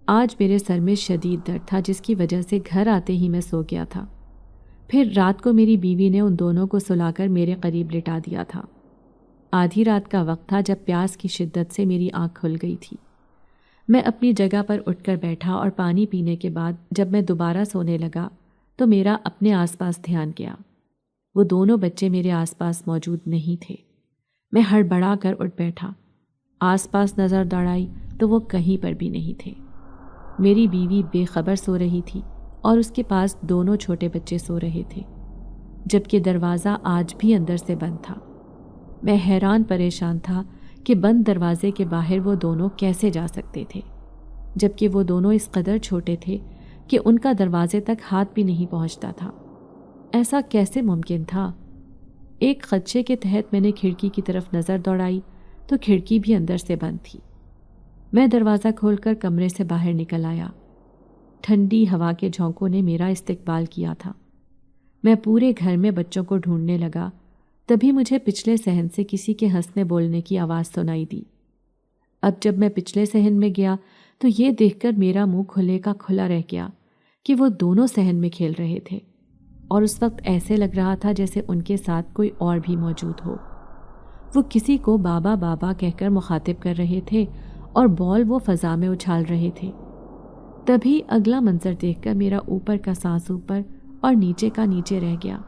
S2: آج میرے سر میں شدید درد تھا جس کی وجہ سے گھر آتے ہی میں سو گیا تھا۔ پھر رات کو میری بیوی نے ان دونوں کو سلا کر میرے قریب لٹا دیا تھا۔ آدھی رات کا وقت تھا جب پیاس کی شدت سے میری آنکھ کھل گئی تھی۔ میں اپنی جگہ پر اٹھ کر بیٹھا اور پانی پینے کے بعد جب میں دوبارہ سونے لگا تو میرا اپنے آس پاس دھیان گیا۔ وہ دونوں بچے میرے آس پاس موجود نہیں تھے۔ میں ہڑبڑا کر اٹھ بیٹھا، آس پاس نظر دوڑائی تو وہ کہیں پر بھی نہیں تھے۔ میری بیوی بے خبر سو رہی تھی اور اس کے پاس دونوں چھوٹے بچے سو رہے تھے، جبکہ دروازہ آج بھی اندر سے بند تھا۔ میں حیران پریشان تھا کہ بند دروازے کے باہر وہ دونوں کیسے جا سکتے تھے، جبکہ وہ دونوں اس قدر چھوٹے تھے کہ ان کا دروازے تک ہاتھ بھی نہیں پہنچتا تھا۔ ایسا کیسے ممکن تھا؟ ایک خدشے کے تحت میں نے کھڑکی کی طرف نظر دوڑائی تو کھڑکی بھی اندر سے بند تھی۔ میں دروازہ کھول کر کمرے سے باہر نکل آیا۔ ٹھنڈی ہوا کے جھونکوں نے میرا استقبال کیا تھا۔ میں پورے گھر میں بچوں کو ڈھونڈنے لگا، تبھی مجھے پچھلے صحن سے کسی کے ہنسنے بولنے کی آواز سنائی دی۔ اب جب میں پچھلے صحن میں گیا تو یہ دیکھ کر میرا منہ کھلے کا کھلا رہ گیا کہ وہ دونوں صحن میں کھیل رہے تھے، اور اس وقت ایسے لگ رہا تھا جیسے ان کے ساتھ کوئی اور بھی موجود ہو۔ وہ کسی کو بابا بابا کہہ کر مخاطب کر رہے تھے اور بال وہ فضا میں اچھال رہے تھے۔ تبھی اگلا منظر دیکھ کر میرا اوپر کا سانس اوپر اور نیچے کا نیچے رہ گیا۔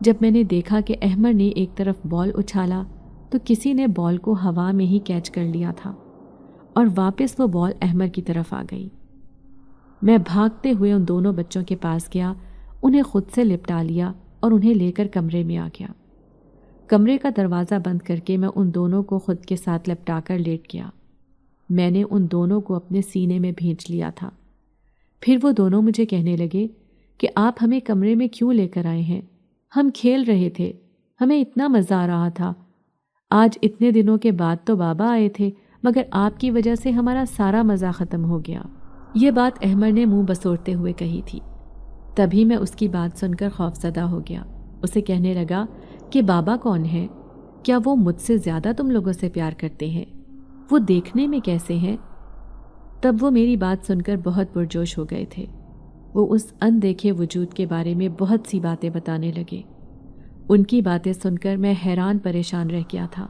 S2: جب میں نے دیکھا کہ احمر نے ایک طرف بال اچھالا تو کسی نے بال کو ہوا میں ہی کیچ کر لیا تھا اور واپس وہ بال احمر کی طرف آ گئی۔ میں بھاگتے ہوئے ان دونوں بچوں کے پاس گیا، انہیں خود سے لپٹا لیا اور انہیں لے کر کمرے میں آ گیا۔ کمرے کا دروازہ بند کر کے میں ان دونوں کو خود کے ساتھ لپٹا کر لیٹ گیا۔ میں نے ان دونوں کو اپنے سینے میں بھینچ لیا تھا۔ پھر وہ دونوں مجھے کہنے لگے کہ آپ ہمیں کمرے میں کیوں لے کر آئے ہیں؟ ہم کھیل رہے تھے، ہمیں اتنا مزہ آ رہا تھا۔ آج اتنے دنوں کے بعد تو بابا آئے تھے، مگر آپ کی وجہ سے ہمارا سارا مزہ ختم ہو گیا۔ یہ بات احمد نے منہ بسوڑتے ہوئے کہی تھی۔ تبھی میں اس کی بات سن کر خوفزدہ ہو گیا۔ اسے کہنے لگا کہ بابا کون ہے؟ کیا وہ مجھ سے زیادہ تم لوگوں سے پیار کرتے ہیں؟ وہ دیکھنے میں کیسے ہیں؟ تب وہ میری بات سن کر بہت پرجوش ہو گئے تھے۔ وہ اس اندیکھے وجود کے بارے میں بہت سی باتیں بتانے لگے۔ ان کی باتیں سن کر میں حیران پریشان رہ گیا تھا۔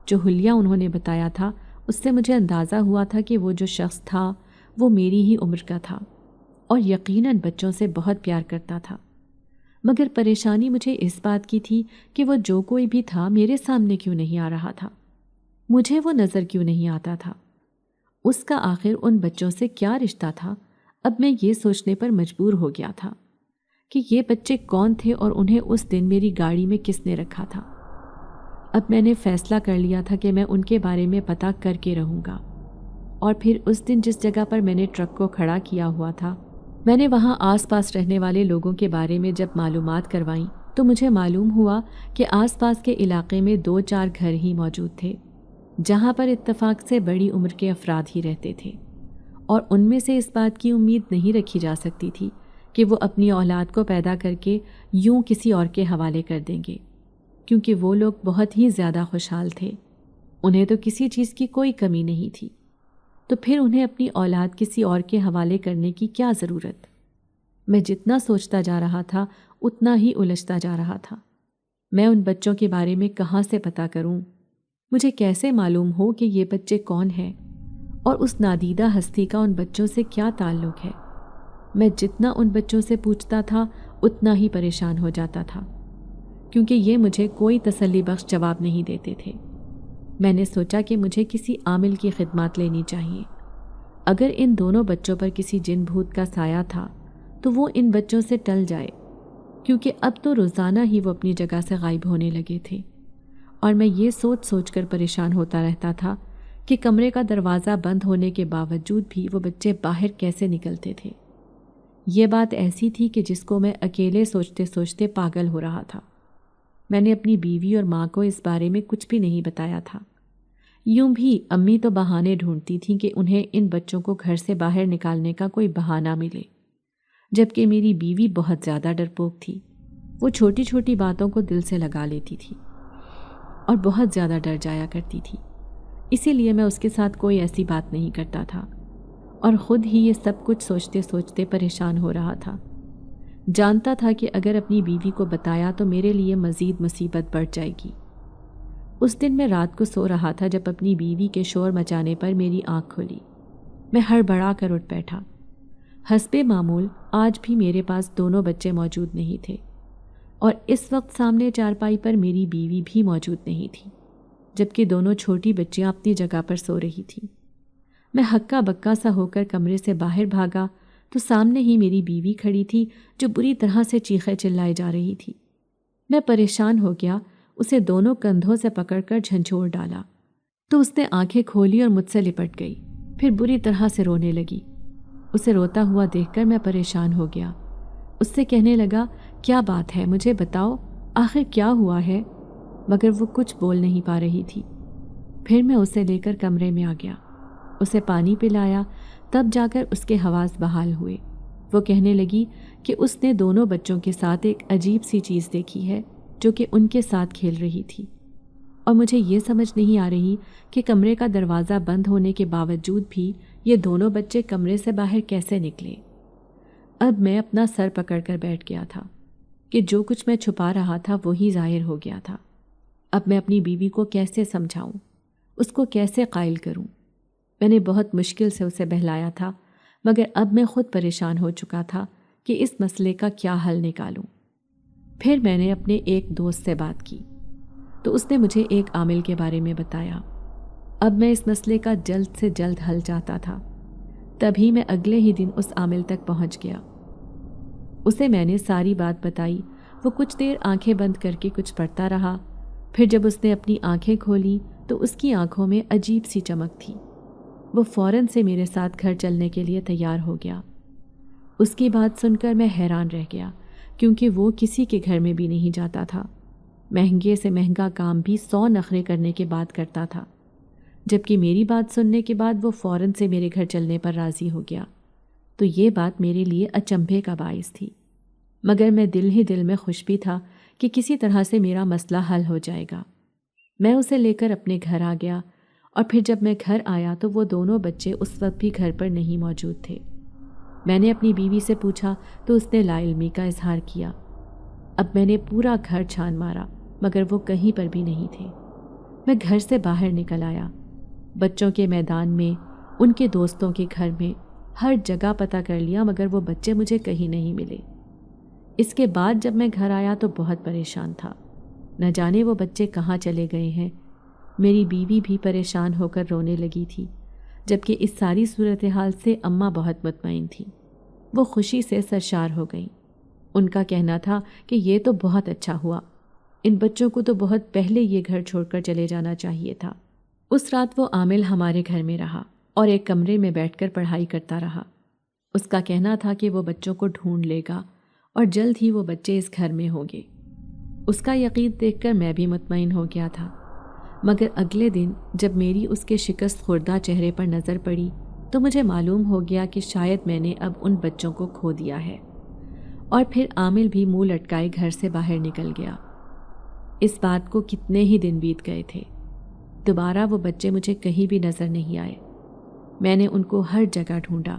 S2: جو حلیہ انہوں نے بتایا تھا اس سے مجھے اندازہ ہوا تھا کہ وہ جو شخص تھا وہ میری ہی عمر کا تھا اور یقیناً بچوں سے بہت پیار کرتا تھا، مگر پریشانی مجھے اس بات کی تھی کہ وہ جو کوئی بھی تھا میرے سامنے کیوں نہیں آ رہا تھا، مجھے وہ نظر کیوں نہیں آتا تھا، اس کا آخر ان بچوں سے کیا رشتہ تھا۔ اب میں یہ سوچنے پر مجبور ہو گیا تھا کہ یہ بچے کون تھے اور انہیں اس دن میری گاڑی میں کس نے رکھا تھا۔ اب میں نے فیصلہ کر لیا تھا کہ میں ان کے بارے میں پتہ کر کے رہوں گا، اور پھر اس دن جس جگہ پر میں نے ٹرک کو کھڑا کیا ہوا تھا میں نے وہاں آس پاس رہنے والے لوگوں کے بارے میں جب معلومات کروائیں تو مجھے معلوم ہوا کہ آس پاس کے علاقے میں 2-4 گھر ہی موجود تھے جہاں پر اتفاق سے بڑی عمر کے افراد ہی رہتے تھے، اور ان میں سے اس بات کی امید نہیں رکھی جا سکتی تھی کہ وہ اپنی اولاد کو پیدا کر کے یوں کسی اور کے حوالے کر دیں گے، کیونکہ وہ لوگ بہت ہی زیادہ خوشحال تھے، انہیں تو کسی چیز کی کوئی کمی نہیں تھی، تو پھر انہیں اپنی اولاد کسی اور کے حوالے کرنے کی کیا ضرورت؟ میں جتنا سوچتا جا رہا تھا اتنا ہی الجھتا جا رہا تھا۔ میں ان بچوں کے بارے میں کہاں سے پتہ کروں؟ مجھے کیسے معلوم ہو کہ یہ بچے کون ہیں اور اس نادیدہ ہستی کا ان بچوں سے کیا تعلق ہے؟ میں جتنا ان بچوں سے پوچھتا تھا اتنا ہی پریشان ہو جاتا تھا، کیونکہ یہ مجھے کوئی تسلی بخش جواب نہیں دیتے تھے۔ میں نے سوچا کہ مجھے کسی عامل کی خدمات لینی چاہیے۔ اگر ان دونوں بچوں پر کسی جن بھوت کا سایہ تھا تو وہ ان بچوں سے ٹل جائے، کیونکہ اب تو روزانہ ہی وہ اپنی جگہ سے غائب ہونے لگے تھے، اور میں یہ سوچ سوچ کر پریشان ہوتا رہتا تھا کہ کمرے کا دروازہ بند ہونے کے باوجود بھی وہ بچے باہر کیسے نکلتے تھے۔ یہ بات ایسی تھی کہ جس کو میں اکیلے سوچتے سوچتے پاگل ہو رہا تھا۔ میں نے اپنی بیوی اور ماں کو اس بارے میں کچھ بھی نہیں بتایا تھا۔ یوں بھی امی تو بہانے ڈھونڈتی تھیں کہ انہیں ان بچوں کو گھر سے باہر نکالنے کا کوئی بہانہ ملے، جبکہ میری بیوی بہت زیادہ ڈرپوک تھی۔ وہ چھوٹی چھوٹی باتوں کو دل سے لگا لیتی تھی اور بہت زیادہ ڈر جایا کرتی تھی، اسی لیے میں اس کے ساتھ کوئی ایسی بات نہیں کرتا تھا، اور خود ہی یہ سب کچھ سوچتے سوچتے پریشان ہو رہا تھا۔ جانتا تھا کہ اگر اپنی بیوی کو بتایا تو میرے لیے مزید مصیبت بڑھ جائے گی۔ اس دن میں رات کو سو رہا تھا جب اپنی بیوی کے شور مچانے پر میری آنکھ کھلی۔ میں ہڑبڑا کر اٹھ بیٹھا۔ حسب معمول آج بھی میرے پاس دونوں بچے موجود نہیں تھے، اور اس وقت سامنے چارپائی پر میری بیوی بھی موجود نہیں تھی، جبکہ دونوں چھوٹی بچیاں اپنی جگہ پر سو رہی تھیں۔ میں ہکا بکا سا ہو کر کمرے سے باہر بھاگا تو سامنے ہی میری بیوی کھڑی تھی جو بری طرح سے چیخے چلائے جا رہی تھی۔ میں پریشان ہو گیا، اسے دونوں کندھوں سے پکڑ کر جھنجھوڑ ڈالا تو اس نے آنکھیں کھولی اور مجھ سے لپٹ گئی، پھر بری طرح سے رونے لگی۔ اسے روتا ہوا دیکھ کر میں پریشان ہو گیا۔ اس سے کہنے لگا، کیا بات ہے، مجھے بتاؤ، آخر کیا ہوا ہے؟ مگر وہ کچھ بول نہیں پا رہی تھی۔ پھر میں اسے لے کر کمرے میں آ گیا، اسے پانی پلایا، تب جا کر اس کے حواس بحال ہوئے۔ وہ کہنے لگی کہ اس نے دونوں بچوں کے ساتھ ایک عجیب سی چیز دیکھی ہے جو کہ ان کے ساتھ کھیل رہی تھی، اور مجھے یہ سمجھ نہیں آ رہی کہ کمرے کا دروازہ بند ہونے کے باوجود بھی یہ دونوں بچے کمرے سے باہر کیسے نکلے۔ اب میں اپنا سر پکڑ کر بیٹھ گیا تھا کہ جو کچھ میں چھپا رہا تھا وہی ظاہر ہو گیا تھا۔ اب میں اپنی بیوی کو کیسے سمجھاؤں، اس کو کیسے قائل کروں؟ میں نے بہت مشکل سے اسے بہلایا تھا، مگر اب میں خود پریشان ہو چکا تھا کہ اس مسئلے کا کیا حل نکالوں۔ پھر میں نے اپنے ایک دوست سے بات کی تو اس نے مجھے ایک عامل کے بارے میں بتایا۔ اب میں اس مسئلے کا جلد سے جلد حل چاہتا تھا، تبھی میں اگلے ہی دن اس عامل تک پہنچ گیا۔ اسے میں نے ساری بات بتائی۔ وہ کچھ دیر آنکھیں بند کر کے کچھ پڑھتا رہا، پھر جب اس نے اپنی آنکھیں کھولی تو اس کی آنکھوں میں عجیب سی چمک تھی۔ وہ فوراً سے میرے ساتھ گھر چلنے کے لیے تیار ہو گیا۔ اس کی بات سن کر میں حیران رہ گیا، کیونکہ وہ کسی کے گھر میں بھی نہیں جاتا تھا، مہنگے سے مہنگا کام بھی 100 نخرے کرنے کے بعد کرتا تھا۔ جبکہ میری بات سننے کے بعد وہ فوراً سے میرے گھر چلنے پر راضی ہو گیا، تو یہ بات میرے لیے اچنبھے کا باعث تھی، مگر میں دل ہی دل میں خوش بھی تھا کہ کسی طرح سے میرا مسئلہ حل ہو جائے گا۔ میں اسے لے کر اپنے گھر آ گیا، اور پھر جب میں گھر آیا تو وہ دونوں بچے اس وقت بھی گھر پر نہیں موجود تھے۔ میں نے اپنی بیوی سے پوچھا تو اس نے لا علمی کا اظہار کیا۔ اب میں نے پورا گھر چھان مارا مگر وہ کہیں پر بھی نہیں تھے۔ میں گھر سے باہر نکل آیا، بچوں کے میدان میں، ان کے دوستوں کے گھر میں، ہر جگہ پتہ کر لیا مگر وہ بچے مجھے کہیں نہیں ملے۔ اس کے بعد جب میں گھر آیا تو بہت پریشان تھا، نہ جانے وہ بچے کہاں چلے گئے ہیں۔ میری بیوی بھی پریشان ہو کر رونے لگی تھی، جبکہ اس ساری صورتحال سے اماں بہت مطمئن تھیں۔ وہ خوشی سے سرشار ہو گئیں۔ ان کا کہنا تھا کہ یہ تو بہت اچھا ہوا، ان بچوں کو تو بہت پہلے یہ گھر چھوڑ کر چلے جانا چاہیے تھا۔ اس رات وہ عامل ہمارے گھر میں رہا اور ایک کمرے میں بیٹھ کر پڑھائی کرتا رہا۔ اس کا کہنا تھا کہ وہ بچوں کو ڈھونڈ لے گا اور جلد ہی وہ بچے اس گھر میں ہوں گے۔ اس کا یقین دیکھ کر میں بھی مطمئن ہو گیا تھا، مگر اگلے دن جب میری اس کے شکست خوردہ چہرے پر نظر پڑی تو مجھے معلوم ہو گیا کہ شاید میں نے اب ان بچوں کو کھو دیا ہے۔ اور پھر عامل بھی منہ لٹکائے گھر سے باہر نکل گیا۔ اس بات کو کتنے ہی دن بیت گئے تھے، دوبارہ وہ بچے مجھے کہیں بھی نظر نہیں آئے۔ میں نے ان کو ہر جگہ ڈھونڈا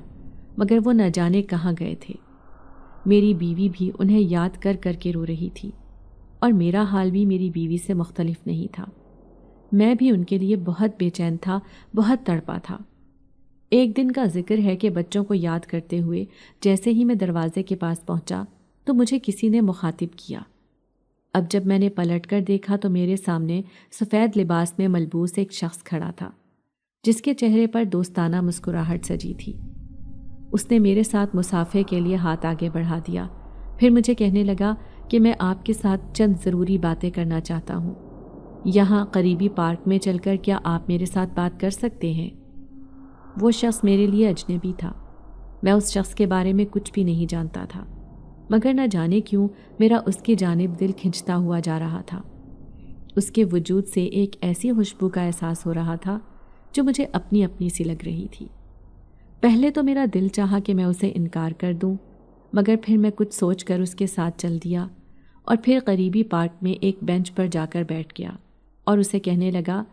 S2: مگر وہ نہ جانے کہاں گئے تھے۔ میری بیوی بھی انہیں یاد کر کر کے رو رہی تھی، اور میرا حال بھی میری بیوی سے مختلف نہیں تھا۔ میں بھی ان کے لیے بہت بے چین تھا، بہت تڑپا تھا۔ ایک دن کا ذکر ہے کہ بچوں کو یاد کرتے ہوئے جیسے ہی میں دروازے کے پاس پہنچا تو مجھے کسی نے مخاطب کیا۔ اب جب میں نے پلٹ کر دیکھا تو میرے سامنے سفید لباس میں ملبوس ایک شخص کھڑا تھا، جس کے چہرے پر دوستانہ مسکراہٹ سجی تھی۔ اس نے میرے ساتھ مصافحے کے لیے ہاتھ آگے بڑھا دیا، پھر مجھے کہنے لگا کہ میں آپ کے ساتھ چند ضروری باتیں کرنا چاہتا ہوں۔ یہاں قریبی پارک میں چل کر کیا آپ میرے ساتھ بات کر سکتے ہیں؟ وہ شخص میرے لیے اجنبی تھا، میں اس شخص کے بارے میں کچھ بھی نہیں جانتا تھا، مگر نہ جانے کیوں میرا اس کی جانب دل کھنچتا ہوا جا رہا تھا۔ اس کے وجود سے ایک ایسی خوشبو کا احساس ہو رہا تھا جو مجھے اپنی اپنی سی لگ رہی تھی۔ پہلے تو میرا دل چاہا کہ میں اسے انکار کر دوں، مگر پھر میں کچھ سوچ کر اس کے ساتھ چل دیا اور پھر قریبی پارک میں ایک بینچ پر جا کر بیٹھ گیا اور اسے کہنے لگا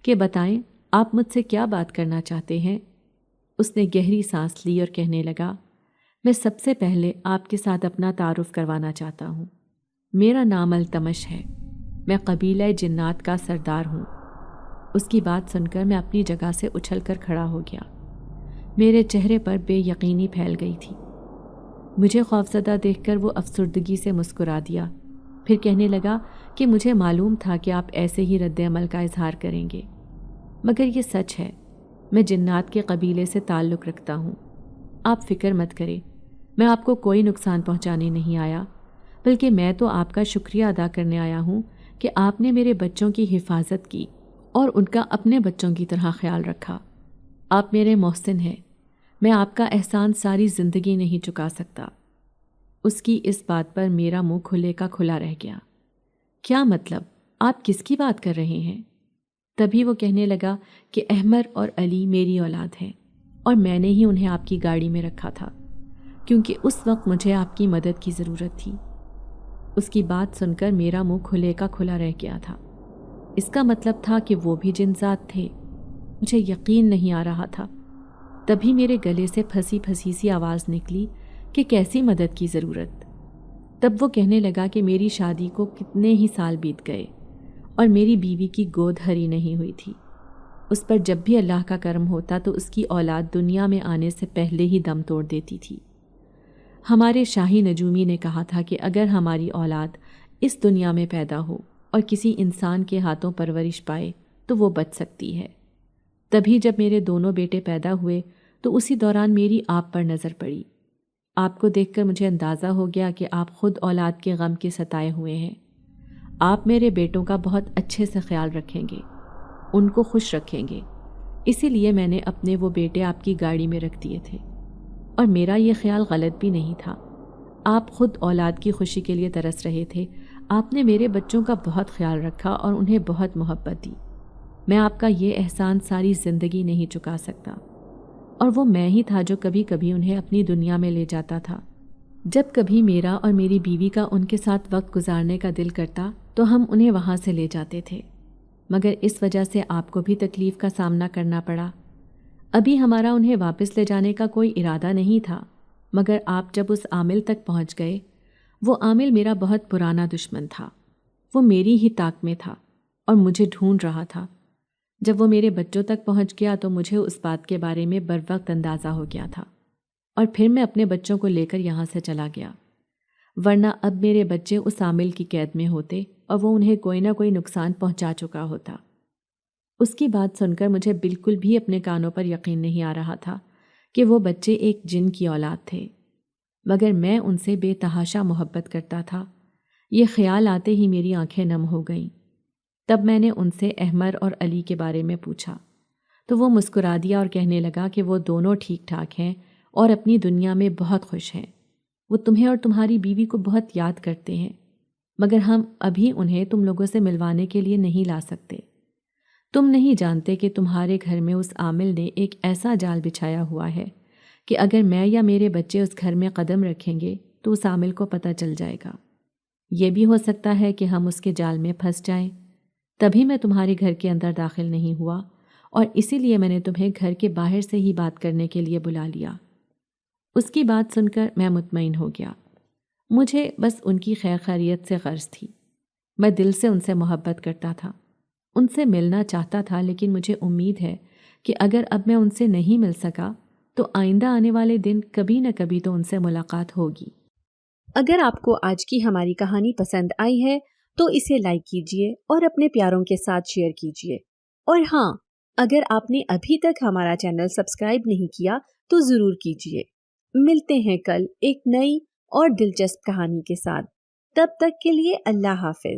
S2: کہ بتائیں آپ مجھ سے کیا بات کرنا چاہتے ہیں؟ اس نے گہری سانس لی اور کہنے لگا، میں سب سے پہلے آپ کے ساتھ اپنا تعارف کروانا چاہتا ہوں۔ میرا نام التمش ہے، میں قبیلہ جنات کا سردار ہوں۔ اس کی بات سن کر میں اپنی جگہ سے اچھل کر کھڑا ہو گیا۔ میرے چہرے پر بے یقینی پھیل گئی تھی۔ مجھے خوفزدہ دیکھ کر وہ افسردگی سے مسکرا دیا، پھر کہنے لگا کہ مجھے معلوم تھا کہ آپ ایسے ہی رد عمل کا اظہار کریں گے، مگر یہ سچ ہے، میں جنات کے قبیلے سے تعلق رکھتا ہوں۔ آپ فکر مت کریں، میں آپ کو کوئی نقصان پہنچانے نہیں آیا، بلکہ میں تو آپ کا شکریہ ادا کرنے آیا ہوں کہ آپ نے میرے بچوں کی حفاظت کی اور ان کا اپنے بچوں کی طرح خیال رکھا۔ آپ میرے محسن ہیں، میں آپ کا احسان ساری زندگی نہیں چکا سکتا۔ اس کی اس بات پر میرا منہ کھلے کا کھلا رہ گیا۔ کیا مطلب؟ آپ کس کی بات کر رہے ہیں؟ تبھی وہ کہنے لگا کہ احمر اور علی میری اولاد ہیں اور میں نے ہی انہیں آپ کی گاڑی میں رکھا تھا کیونکہ اس وقت مجھے آپ کی مدد کی ضرورت تھی۔ اس کی بات سن کر میرا منہ کھلے کا کھلا رہ گیا تھا۔ اس کا مطلب تھا کہ وہ بھی جن ذات تھے۔ مجھے یقین نہیں آ رہا تھا۔ تبھی میرے گلے سے پھنسی پھنسی سی آواز نکلی کہ کیسی مدد کی ضرورت؟ تب وہ کہنے لگا کہ میری شادی کو کتنے ہی سال بیت گئے اور میری بیوی کی گود ہری نہیں ہوئی تھی۔ اس پر جب بھی اللہ کا کرم ہوتا تو اس کی اولاد دنیا میں آنے سے پہلے ہی دم توڑ دیتی تھی۔ ہمارے شاہی نجومی نے کہا تھا کہ اگر ہماری اولاد اس دنیا میں پیدا ہو اور کسی انسان کے ہاتھوں پرورش پائے تو وہ بچ سکتی ہے۔ تبھی جب میرے دونوں بیٹے پیدا ہوئے تو اسی دوران میری آپ پر نظر پڑی۔ آپ کو دیکھ کر مجھے اندازہ ہو گیا کہ آپ خود اولاد کے غم کے ستائے ہوئے ہیں۔ آپ میرے بیٹوں کا بہت اچھے سے خیال رکھیں گے، ان کو خوش رکھیں گے، اسی لیے میں نے اپنے وہ بیٹے آپ کی گاڑی میں رکھ دیے تھے۔ اور میرا یہ خیال غلط بھی نہیں تھا۔ آپ خود اولاد کی خوشی کے لیے ترس رہے تھے۔ آپ نے میرے بچوں کا بہت خیال رکھا اور انہیں بہت محبت دی۔ میں آپ کا یہ احسان ساری زندگی نہیں چکا سکتا، اور وہ میں ہی تھا جو کبھی کبھی انہیں اپنی دنیا میں لے جاتا تھا۔ جب کبھی میرا اور میری بیوی کا ان کے ساتھ وقت گزارنے کا دل کرتا تو ہم انہیں وہاں سے لے جاتے تھے، مگر اس وجہ سے آپ کو بھی تکلیف کا سامنا کرنا پڑا۔ ابھی ہمارا انہیں واپس لے جانے کا کوئی ارادہ نہیں تھا، مگر آپ جب اس عامل تک پہنچ گئے، وہ عامل میرا بہت پرانا دشمن تھا۔ وہ میری ہی طاق میں تھا اور مجھے ڈھونڈ رہا تھا۔ جب وہ میرے بچوں تک پہنچ گیا تو مجھے اس بات کے بارے میں بروقت اندازہ ہو گیا تھا، اور پھر میں اپنے بچوں کو لے کر یہاں سے چلا گیا، ورنہ اب میرے بچے اس عامل کی قید میں ہوتے اور وہ انہیں کوئی نہ کوئی نقصان پہنچا چکا ہوتا۔ اس کی بات سن کر مجھے بالکل بھی اپنے کانوں پر یقین نہیں آ رہا تھا کہ وہ بچے ایک جن کی اولاد تھے، مگر میں ان سے بے تحاشا محبت کرتا تھا۔ یہ خیال آتے ہی میری آنکھیں نم ہو گئیں۔ تب میں نے ان سے احمر اور علی کے بارے میں پوچھا تو وہ مسکرا دیا اور کہنے لگا کہ وہ دونوں ٹھیک ٹھاک ہیں اور اپنی دنیا میں بہت خوش ہیں۔ وہ تمہیں اور تمہاری بیوی کو بہت یاد کرتے ہیں، مگر ہم ابھی انہیں تم لوگوں سے ملوانے کے لیے نہیں لا سکتے۔ تم نہیں جانتے کہ تمہارے گھر میں اس عامل نے ایک ایسا جال بچھایا ہوا ہے کہ اگر میں یا میرے بچے اس گھر میں قدم رکھیں گے تو اس عامل کو پتہ چل جائے گا۔ یہ بھی ہو سکتا ہے کہ ہم اس کے جال میں پھنس جائیں۔ تبھی میں تمہارے گھر کے اندر داخل نہیں ہوا، اور اسی لیے میں نے تمہیں گھر کے باہر سے ہی بات کرنے کے لیے بلا لیا۔ اس کی بات سن کر میں مطمئن ہو گیا۔ مجھے بس ان کی خیر خیریت سے غرض تھی۔ میں دل سے ان سے محبت کرتا تھا، ان سے ملنا چاہتا تھا، لیکن مجھے امید ہے کہ اگر اب میں ان سے نہیں مل سکا تو آئندہ آنے والے دن کبھی نہ کبھی تو ان سے ملاقات ہوگی۔
S1: اگر آپ کو آج کی ہماری کہانی پسند آئی ہے تو اسے لائک کیجیے اور اپنے پیاروں کے ساتھ شیئر کیجیے، اور ہاں، اگر آپ نے ابھی تک ہمارا چینل سبسکرائب نہیں کیا تو ضرور کیجیے۔ ملتے ہیں کل ایک نئی اور دلچسپ کہانی کے ساتھ، تب تک کے لیے اللہ حافظ۔